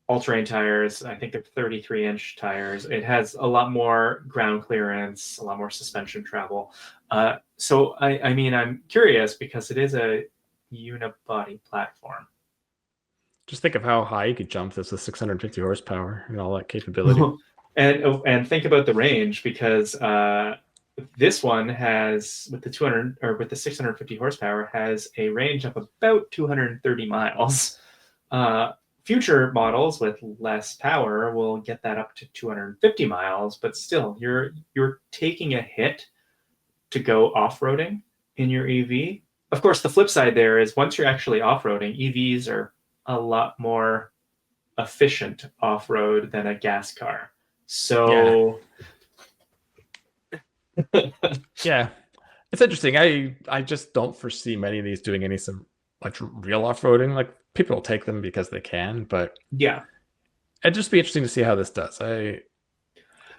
all-terrain tires. I think they're 33-inch tires. It has a lot more ground clearance, a lot more suspension travel. So I mean, I'm curious because it is a unibody platform. Just think of how high you could jump this with 650 horsepower and all that capability. And think about the range, because this one has, with the 200 or with the 650 horsepower, has a range of about 230 miles. Future models with less power will get that up to 250 miles, but still, you're taking a hit to go off-roading in your EV. Of course, the flip side there is once you're actually off-roading, EVs are a lot more efficient off-road than a gas car. Yeah, So yeah, it's interesting. I just don't foresee many of these doing some like real off-roading. Like people will take them because they can, but yeah, it'd just be interesting to see how this does. I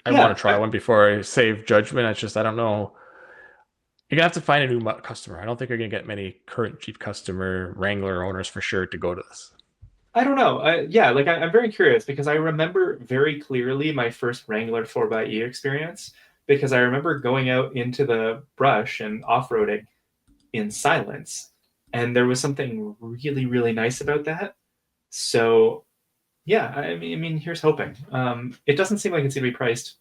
want yeah, to try one before I save judgment. It's just I don't know. You're gonna have to find a new customer. I don't think you're gonna get many current Jeep customer Wrangler owners for sure to go to this. I don't know. Yeah, like I'm very curious because I remember very clearly my first Wrangler 4xe experience, because I remember going out into the brush and off-roading in silence, and there was something really, really nice about that. So yeah, I mean, here's hoping. It doesn't seem like it's gonna be priced.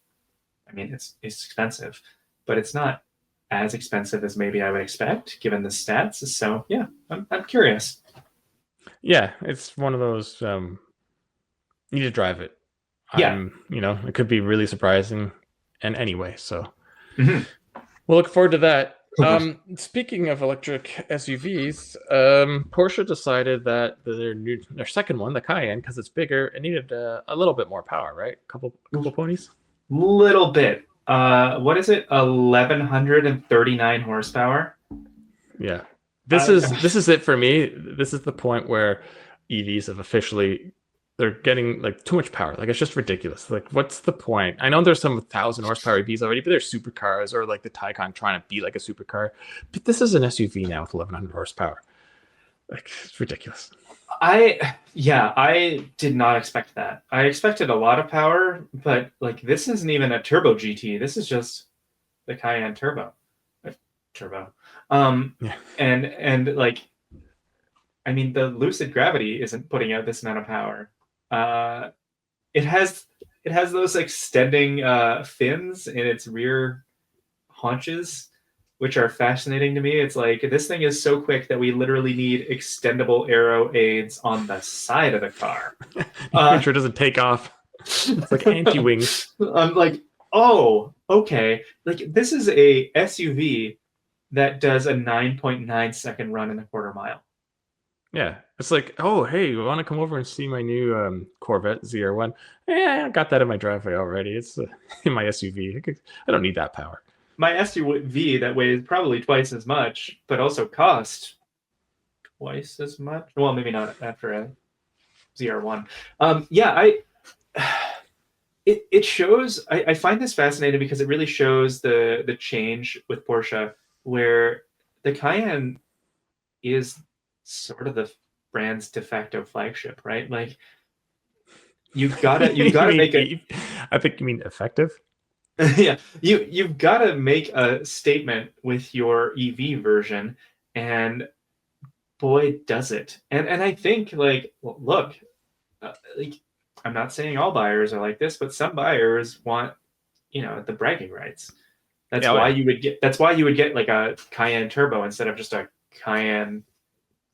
I mean, it's expensive, but it's not as expensive as maybe I would expect given the stats. So yeah, I'm curious. Yeah, it's one of those. You need to drive it. Yeah. It could be really surprising, and anyway, so Mhm. we'll look forward to that. Speaking of electric SUVs, Porsche decided that their second one, the Cayenne, because it's bigger, it needed a little bit more power, right? Couple ponies. Little bit. What is it? 1,139 horsepower. Yeah, this I, is it for me. This is the point where EVs have officially they're getting like too much power. Like it's just ridiculous. Like what's the point? I know there's some 1,000 horsepower EVs already, but there's supercars or like the Taycan trying to be like a supercar. But this is an SUV now with 1,100 horsepower. Like it's ridiculous. I did not expect that. I expected a lot of power, but like this isn't even a turbo GT. This is just the Cayenne turbo. Turbo. Yeah. And like I mean the Lucid Gravity isn't putting out this amount of power. It has those extending fins in its rear haunches, which are fascinating to me. It's like this thing is so quick that we literally need extendable aero aids on the side of the car. Make sure it doesn't take off. It's like anti-wings. I'm like, oh, okay. Like this is a SUV that does a 9.9 second run in a quarter mile. Yeah, it's like, oh, hey, you want to come over and see my new Corvette ZR1? Yeah, I got that in my driveway already. It's in my SUV. I don't need that power. My SUV that weighs probably twice as much, but also cost twice as much. Well, maybe not after a ZR1. It shows. I find this fascinating because it really shows the change with Porsche, where the Cayenne is sort of the brand's de facto flagship, right? Like you've gotta make it. I think you mean effective. Yeah, you've got to make a statement with your EV version, and boy does it. And I think like look, like I'm not saying all buyers are like this, but some buyers want the bragging rights. That's why you would get like a Cayenne Turbo instead of just a Cayenne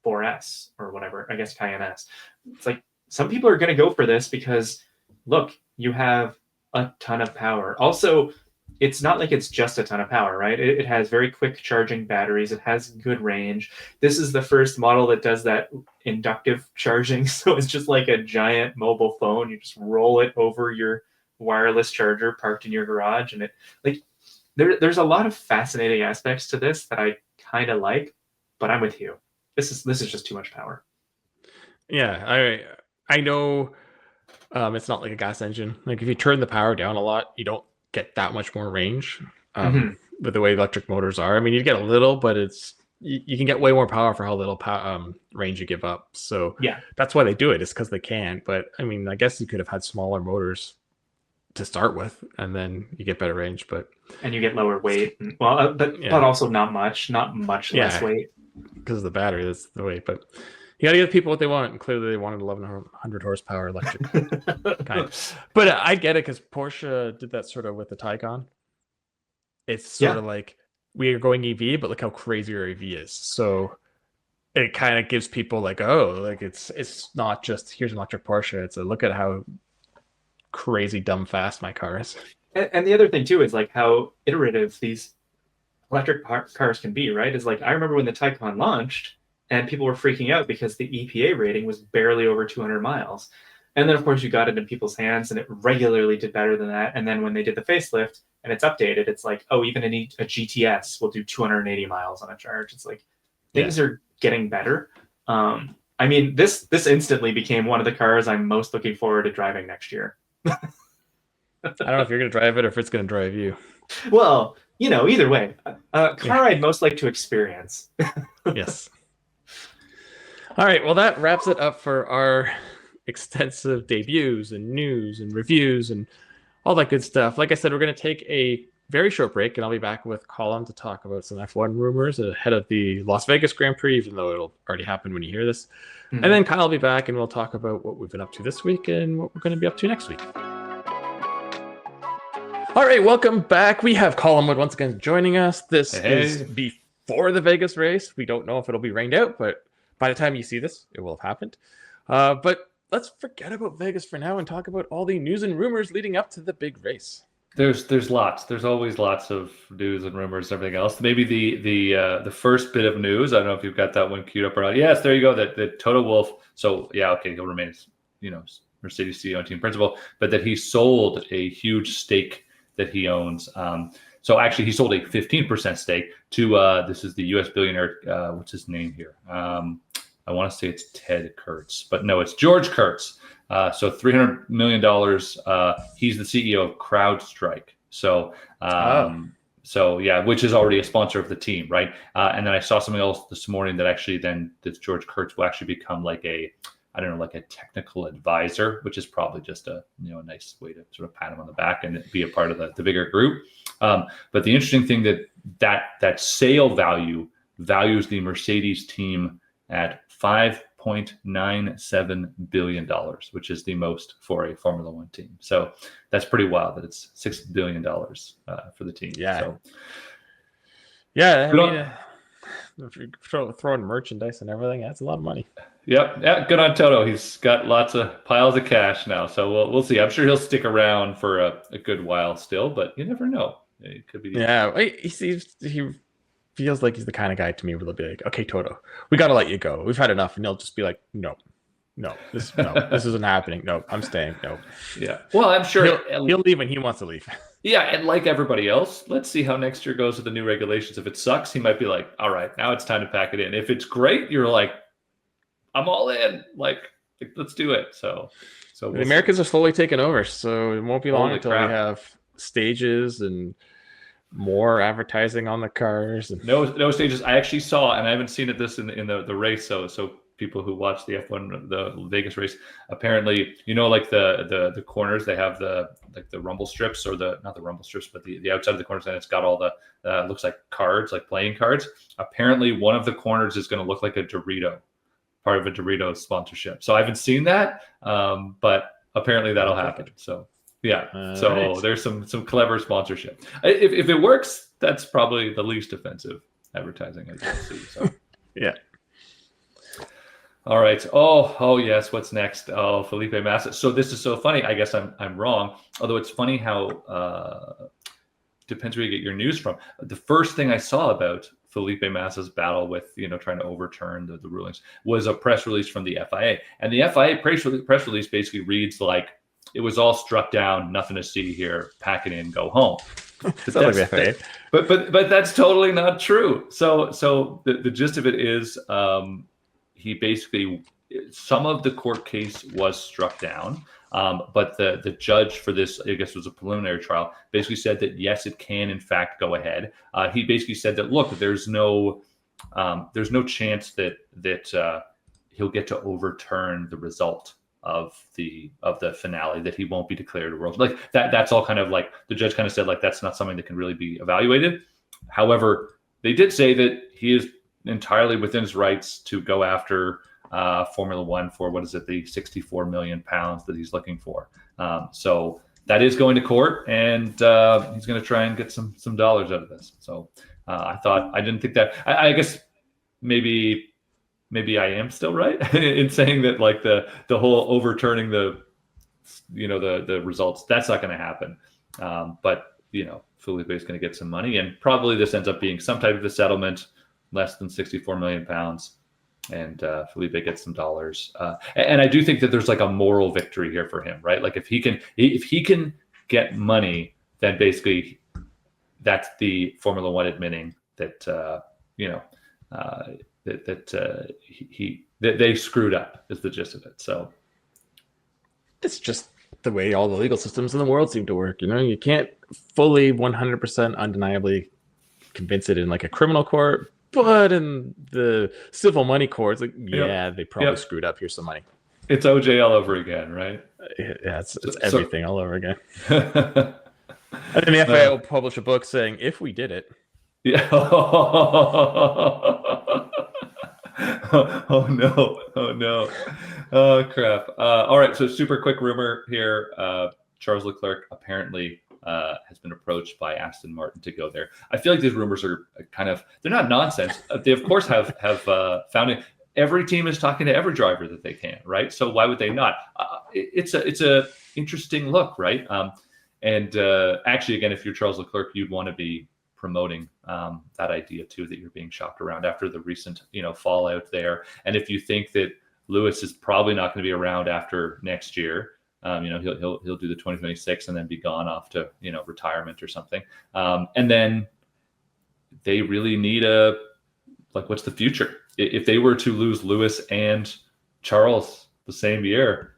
4S or whatever. I guess Cayenne S. It's like some people are going to go for this because look, you have a ton of power. Also, it's not like it's just a ton of power, right? It has very quick charging batteries. It has good range. This is the first model that does that inductive charging. So it's just like a giant mobile phone. You just roll it over your wireless charger parked in your garage. And it like there's a lot of fascinating aspects to this that I kind of like, but I'm with you. This is just too much power. Yeah, I know it's not like a gas engine. Like if you turn the power down a lot, you don't get that much more range with the way electric motors are. I mean, you get a little, but you can get way more power for how little range you give up. So yeah, that's why they do it. It's because they can. But I mean, I guess you could have had smaller motors to start with, and then you get better range. And you get lower weight. But also not much less weight because of the battery. That's the weight, but. You gotta give people what they want, and clearly they wanted 1,100 horsepower electric. Kind of. But I get it because Porsche did that sort of with the Taycan. It's sort of like we are going EV, but look how crazy our EV is. So it kind of gives people like, oh, like it's not just here's an electric Porsche. It's a look at how crazy dumb fast my car is. And the other thing too is like how iterative these electric cars can be, right? Is like I remember when the Taycan launched. And people were freaking out because the EPA rating was barely over 200 miles. And then, of course, you got it in people's hands, and it regularly did better than that. And then when they did the facelift and it's updated, it's like, oh, even a GTS will do 280 miles on a charge. It's like things are getting better. I mean, this instantly became one of the cars I'm most looking forward to driving next year. I don't know if you're going to drive it or if it's going to drive you. Well, either way, car I'd most like to experience. Yes. All right, well, that wraps it up for our extensive debuts and news and reviews and all that good stuff. Like I said, we're going to take a very short break, and I'll be back with Colum to talk about some F1 rumors ahead of the Las Vegas Grand Prix, even though it'll already happen when you hear this. Mm-hmm. And then Kyle will be back, and we'll talk about what we've been up to this week and what we're going to be up to next week. All right, welcome back. We have Colum once again joining us. This is before the Vegas race. We don't know if it'll be rained out, but by the time you see this, it will have happened. But let's forget about Vegas for now and talk about all the news and rumors leading up to the big race. There's lots. There's always lots of news and rumors and everything else. Maybe the first bit of news, I don't know if you've got that one queued up or not. Yes, there you go. That Toto Wolff. So yeah, okay, he'll remain Mercedes CEO and team principal, but that he sold a huge stake that he owns. So actually, he sold a 15% stake to this is the U.S. billionaire. What's his name here? I want to say it's Ted Kurtz, but no, it's George Kurtz. So $300 million. He's the CEO of CrowdStrike. So, so yeah, which is already a sponsor of the team, right? And then I saw something else this morning that actually then this George Kurtz will actually become like a, I don't know, like a technical advisor, which is probably just a a nice way to sort of pat him on the back and be a part of the bigger group. But the interesting thing that sale value values the Mercedes team at $5.97 billion, which is the most for a Formula One team. So that's pretty wild that it's $6 billion for the team. Yeah. So, yeah. I mean, if you throw in merchandise and everything, that's a lot of money. Yep. Yeah. Good on Toto. He's got lots of piles of cash now. So we'll see. I'm sure he'll stick around for a good while still, but you never know. It could be. Yeah. He feels like he's the kind of guy to me where they'll be like, okay, Toto, we got to let you go. We've had enough. And he'll just be like, no, this isn't happening. No, I'm staying. No. Yeah. Well, I'm sure he'll leave when he wants to leave. Yeah. And like everybody else, let's see how next year goes with the new regulations. If it sucks, he might be like, all right, now it's time to pack it in. If it's great, you're like, I'm all in. Like let's do it. So the Americans are slowly taking over. So it won't be long until we have stages and more advertising on the cars. And no stages. I actually saw, and I haven't seen it in the race. So people who watch the F1, the Vegas race, apparently, like the corners, they have the rumble strips, or not the rumble strips, but the outside of the corners, and it's got all the looks like cards, like playing cards. Apparently, one of the corners is going to look like a Dorito. Part of a Doritos sponsorship. So I haven't seen that, but apparently that'll happen. So yeah, right. There's some clever sponsorship. If it works, that's probably the least offensive advertising I can see. So yeah. All right. Oh yes. What's next? Oh, Felipe Massa. So this is so funny. I guess I'm wrong. Although it's funny how depends where you get your news from. The first thing I saw about Felipe Massa's battle with, trying to overturn the rulings was a press release from the FIA. And the FIA press release basically reads like, it was all struck down, nothing to see here, pack it in, go home. But that's totally not true. So the gist of it is he basically, some of the court case was struck down. But the judge for this, I guess, was a preliminary trial, basically said that yes, it can in fact go ahead. He basically said that look, there's no chance that he'll get to overturn the result of the finale, that he won't be declared a world like that. That's all kind of like the judge kind of said like that's not something that can really be evaluated. However, they did say that he is entirely within his rights to go after Formula One for the 64 million pounds that he's looking for. So that is going to court, and he's going to try and get some dollars out of this. So I didn't think that. I guess maybe I am still right in saying that like the whole overturning the results, that's not going to happen. But Felipe is going to get some money, and probably this ends up being some type of a settlement, less than 64 million pounds. And Felipe gets some dollars, and I do think that there's like a moral victory here for him, right? Like if he can get money, then basically that's the Formula One admitting that they screwed up is the gist of it. So it's just the way all the legal systems in the world seem to work. You can't fully 100% undeniably convince it in like a criminal court. But in the civil money courts, like, they probably screwed up. Here's some money. It's OJ all over again, right? Yeah, it's everything all over again. And then the FIA will publish a book saying, if we did it. Yeah. Oh, no. Oh, crap. All right, so super quick rumor here. Charles Leclerc apparently has been approached by Aston Martin to go there. I feel like these rumors are they're not nonsense. They of course have found it. Every team is talking to every driver that they can, right? So why would they not? It's a interesting look, right? And actually, again, if you're Charles Leclerc, you'd want to be promoting that idea too, that you're being shopped around after the recent fallout there. And if you think that Lewis is probably not going to be around after next year, he'll do the 2026 and then be gone off to retirement or something. And then they really need what's the future? If they were to lose Lewis and Charles the same year,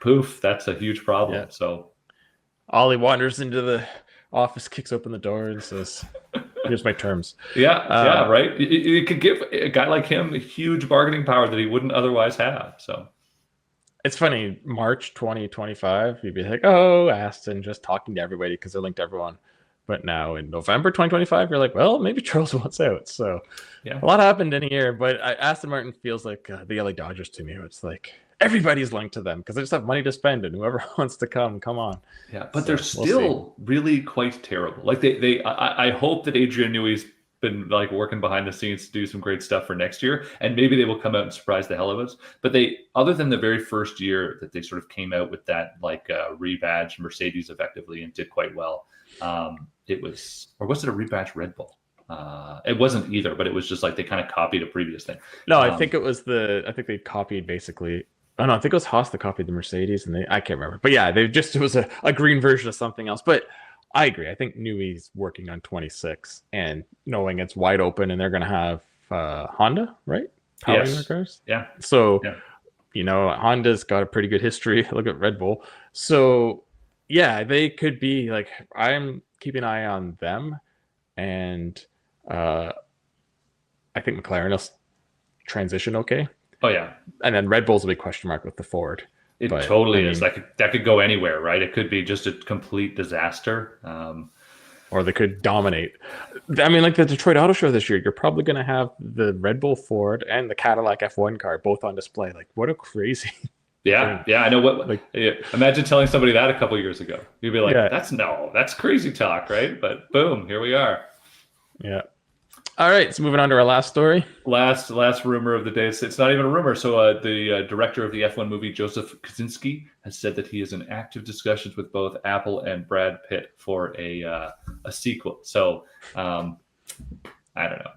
poof, that's a huge problem. Yeah. So Ollie wanders into the office, kicks open the door, and says, "Here's my terms." yeah, right. It could give a guy like him a huge bargaining power that he wouldn't otherwise have. So It's funny, March 2025, you'd be like, "Oh, Aston just talking to everybody because they're linked to everyone." But now in November 2025, you're like, "Well, maybe Charles wants out." So yeah, a lot happened in a year, but Aston Martin feels like the LA Dodgers to me. It's like everybody's linked to them because they just have money to spend, and whoever wants to come on. yeah. But So, they're we'll still really quite terrible. Like I hope that Adrian Newey's been like working behind the scenes to do some great stuff for next year, and maybe they will come out and surprise the hell of us. But they, other than the very first year that they sort of came out with that like rebadged Mercedes effectively and did quite well. It was, or was it a rebadged Red Bull? It wasn't either, but it was just like they kind of copied a previous thing. No, I think it was I think they copied basically. Oh no, I think it was Haas that copied the Mercedes, and I can't remember. But yeah, it was a green version of something else. But I agree. I think Newey's working on 26 and knowing it's wide open, and they're going to have Honda, right? Powering their cars. Yeah. So, Honda's got a pretty good history. Look at Red Bull. So, yeah, they could be like, I'm keeping an eye on them. And I think McLaren will transition okay. Oh, yeah. And then Red Bull's a big question mark with the Ford. It totally is. That could go anywhere, right? It could be just a complete disaster. Or they could dominate. I mean, like the Detroit Auto Show this year, you're probably going to have the Red Bull Ford and the Cadillac F1 car both on display. Like, what a crazy... Yeah, I know what. Like, imagine telling somebody that a couple years ago. You'd be like, that's crazy talk, right? But boom, here we are. Yeah. All right, so moving on to our last story. Last rumor of the day. It's not even a rumor. So the director of the F1 movie, Joseph Kosinski, has said that he is in active discussions with both Apple and Brad Pitt for a sequel. So I don't know.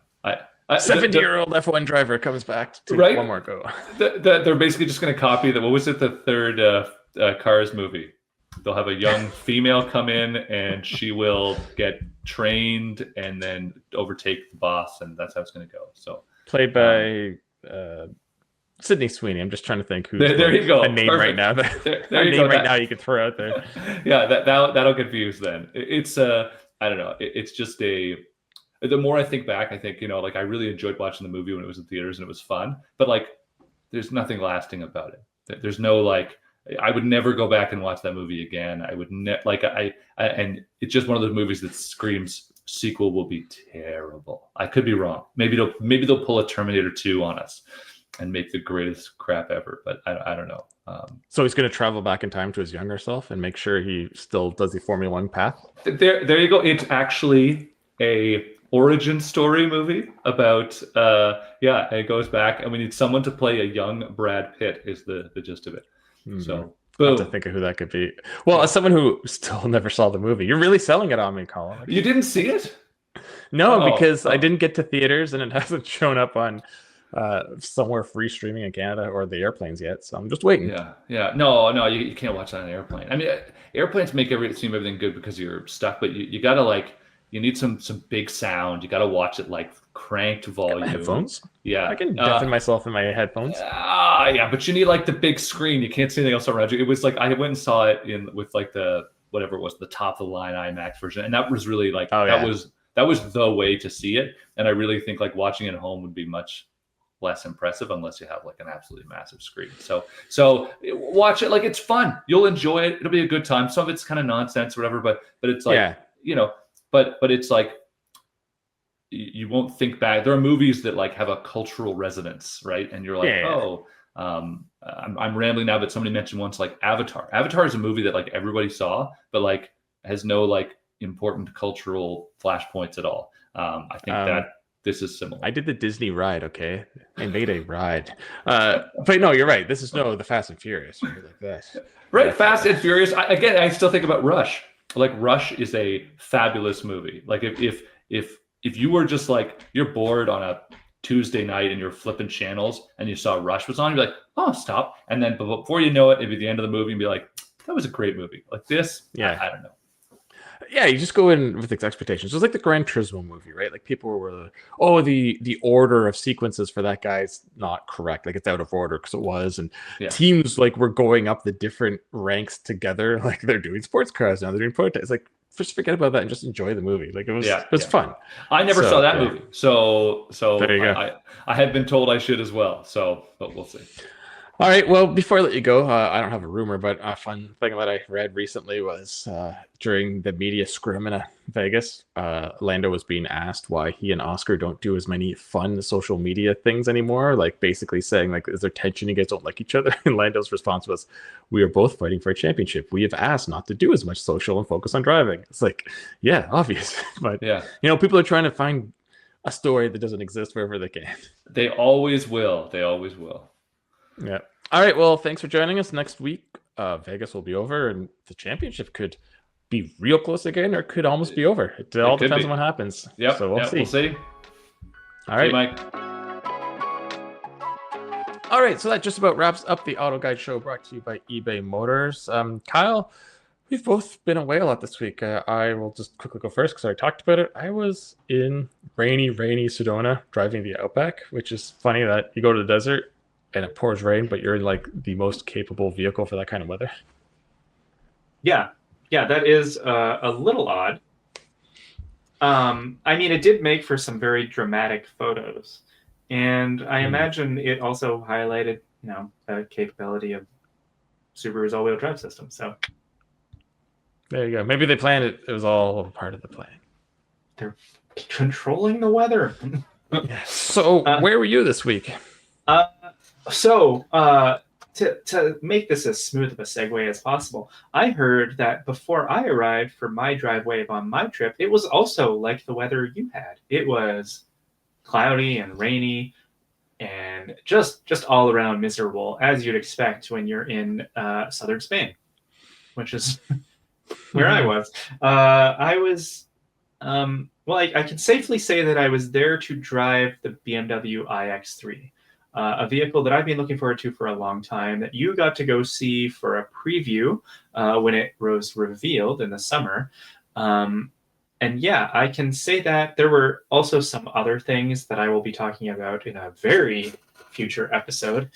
70-year-old F1 driver comes back to right? one more go. They're basically just going to copy the, what was it, the third Cars movie? They'll have a young female come in and she will get trained and then overtake the boss, and that's how it's going to go. So played by Sydney Sweeney. I'm just trying to think who's there you go. A name Perfect. right now. There you go. Right now you could throw out there. Yeah, that'll confuse then. It's I don't know. It's just the more I think back, I think, like I really enjoyed watching the movie when it was in theaters and it was fun, but like there's nothing lasting about it. There's no like, I would never go back and watch that movie again. I would and it's just one of those movies that screams sequel will be terrible. I could be wrong. Maybe they'll pull a Terminator 2 on us and make the greatest crap ever, but I don't know. So he's going to travel back in time to his younger self and make sure he still does the Formula One path. There you go. It's actually a origin story movie about it goes back, and we need someone to play a young Brad Pitt is the gist of it. Mm-hmm. So boom. I have to think of who that could be. Well, as someone who still never saw the movie, you're really selling it on me, Colum. You didn't see it? No, because I didn't get to theaters and it hasn't shown up on somewhere free streaming in Canada or the airplanes yet. So I'm just waiting. Yeah. No, you can't watch that on an airplane. I mean, airplanes make seem everything good because you're stuck, but you gotta you need some big sound. You gotta watch it like cranked volume. Headphones? Yeah. I can deafen myself in my headphones. Yeah, but you need like the big screen. You can't see anything else around you. It was like I went and saw it with like the whatever it was, the top of the line IMAX version, and that was really like that was the way to see it. And I really think like watching it at home would be much less impressive unless you have like an absolutely massive screen. So watch it. Like it's fun. You'll enjoy it. It'll be a good time. Some of it's kind of nonsense or whatever, but it's like but it's like you won't think back. There are movies that like have a cultural resonance, right? And you're like, I'm rambling now, but somebody mentioned once like Avatar. Avatar is a movie that like everybody saw, but like has no like important cultural flashpoints at all. I think that this is similar. I did the Disney ride, okay? I made a ride. But no, you're right. This is the Fast and Furious. Right? Like that. Right, Fast and Furious. I still think about Rush. Like Rush is a fabulous movie. Like if you were just like, you're bored on a Tuesday night and you're flipping channels and you saw Rush was on, you'd be like, oh, stop. And then before you know it, it'd be the end of the movie and be like, that was a great movie. Like this, I don't know. Yeah, you just go in with expectations. It was like the Gran Turismo movie, right? Like people were, oh, the order of sequences for that guy's not correct. Like it's out of order because it was, and Yeah. teams like were going up the different ranks together. Like they're doing sports cars now, they're doing prototypes. It's like just forget about that and just enjoy the movie. Like it was fun. I never saw that movie, so There you go. I had been told I should as well. So, but we'll see. All right. Well, before I let you go, I don't have a rumor, but a fun thing that I read recently was during the media scrum in Vegas, Lando was being asked why he and Oscar don't do as many fun social media things anymore. Like basically saying, like, is there tension? You guys don't like each other? And Lando's response was, "We are both fighting for a championship. We have asked not to do as much social and focus on driving." It's like, yeah, obvious, but Yeah, people are trying to find a story that doesn't exist wherever they can. they always will. They always will. Yeah. All right. Well, thanks for joining us. Next week, Vegas will be over, and the championship could be real close again, or could almost be over. It all depends on what happens. Yep. So we'll see. We'll see. All right, See you, Mike. All right. So that just about wraps up the Auto Guide Show, brought to you by eBay Motors. Kyle, we've both been away a lot this week. I will just quickly go first because I talked about it. I was in rainy Sedona driving the Outback, which is funny that you go to the desert and it pours rain, but you're like the most capable vehicle for that kind of weather. Yeah, that is a little odd. I mean, it did make for some very dramatic photos, and I imagine it also highlighted, the capability of Subaru's all-wheel drive system. So there you go. Maybe they planned it. It was all part of the plan. They're controlling the weather. Yeah. So where were you this week? To make this as smooth of a segue as possible, I heard that before I arrived for my drive wave on my trip, it was also like the weather you had. It was cloudy and rainy and just all around miserable, as you'd expect when you're in southern Spain, which is where I was. I can safely say that I was there to drive the BMW iX3. A vehicle that I've been looking forward to for a long time, that you got to go see for a preview when it was revealed in the summer. And yeah, I can say that there were also some other things that I will be talking about in a very future episode.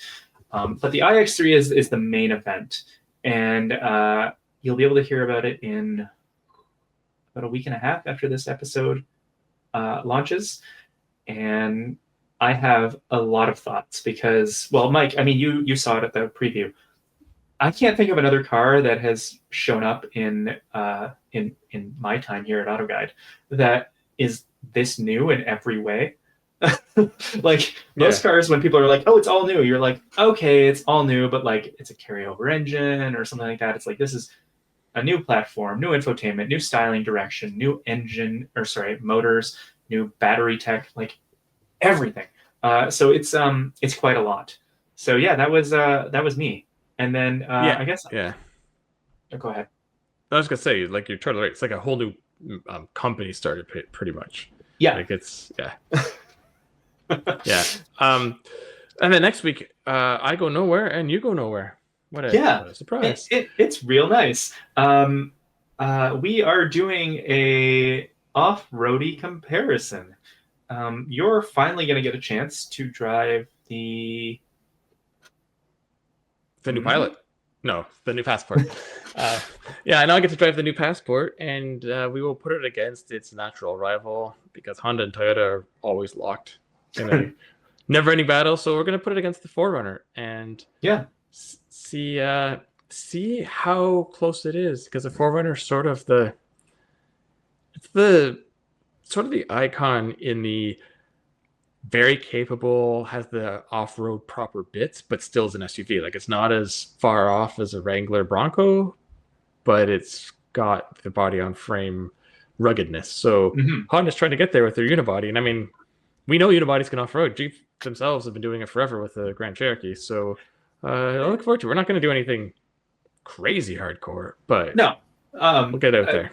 But the iX3 is the main event. And you'll be able to hear about it in about a week and a half after this episode launches. And I have a lot of thoughts because, well, Mike, I mean, you saw it at the preview. I can't think of another car that has shown up in my time here at AutoGuide that is this new in every way. Like most cars, when people are like, "Oh, it's all new," you're like, "Okay, it's all new," but like it's a carryover engine or something like that. It's like this is a new platform, new infotainment, new styling direction, new motors, new battery tech, like everything. So it's quite a lot. So yeah, that was me. And then I guess Oh, go ahead. I was gonna say, like, you're totally right. It's like a whole new company started, pretty much. Yeah. Like it's yeah. And then next week, I go nowhere and you go nowhere. What a surprise! It's real nice. We are doing a off-roady comparison. You're finally going to get a chance to drive the new Pilot. No, the new Passport. I know I get to drive the new Passport, and we will put it against its natural rival because Honda and Toyota are always locked in a never-ending battle. So we're going to put it against the 4Runner and see how close it is, because the 4Runner is sort of the icon in the very capable, has the off-road proper bits, but still is an SUV. Like it's not as far off as a Wrangler Bronco, but it's got the body on frame ruggedness. So Honda's trying to get there with their unibody. And I mean, we know unibodies can off-road. Jeep themselves have been doing it forever with the Grand Cherokee. So I look forward to it. We're not going to do anything crazy hardcore, but no, we'll get out there.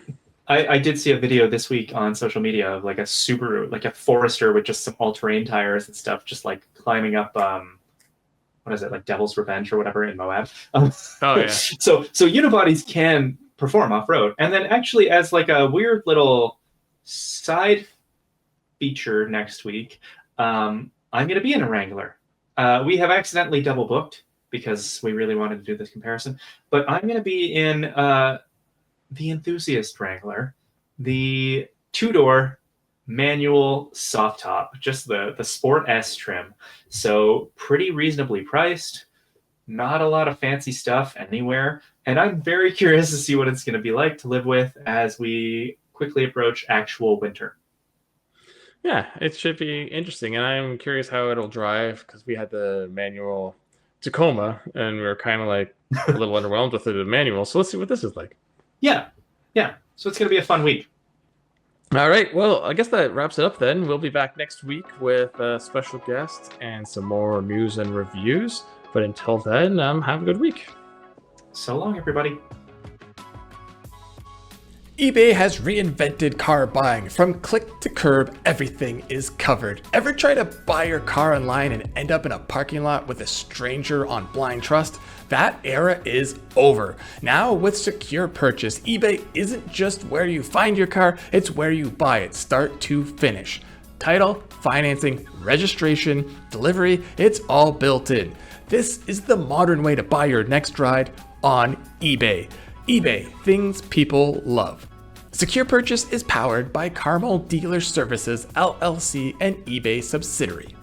I did see a video this week on social media of like a Subaru, like a Forester with just some all-terrain tires and stuff, just like climbing up, what is it, like Devil's Revenge or whatever in Moab. Oh yeah. So unibodies can perform off-road. And then actually, as like a weird little side feature next week, I'm going to be in a Wrangler. We have accidentally double booked because we really wanted to do this comparison, but I'm going to be in the Enthusiast Wrangler, the two-door manual soft top, just the Sport S trim. So pretty reasonably priced, not a lot of fancy stuff anywhere. And I'm very curious to see what it's going to be like to live with as we quickly approach actual winter. Yeah, it should be interesting. And I'm curious how it'll drive because we had the manual Tacoma and we were kind of like a little underwhelmed with the manual. So let's see what this is like. Yeah. So it's going to be a fun week. All right. Well, I guess that wraps it up then. We'll be back next week with a special guest and some more news and reviews. But until then, have a good week. So long, everybody. eBay has reinvented car buying. From click to curb, everything is covered. Ever try to buy your car online and end up in a parking lot with a stranger on blind trust? That era is over. Now with Secure Purchase, eBay isn't just where you find your car, it's where you buy it, start to finish. Title, financing, registration, delivery, it's all built in. This is the modern way to buy your next ride on eBay. eBay, things people love. Secure Purchase is powered by Carmel Dealer Services, LLC, an eBay subsidiary.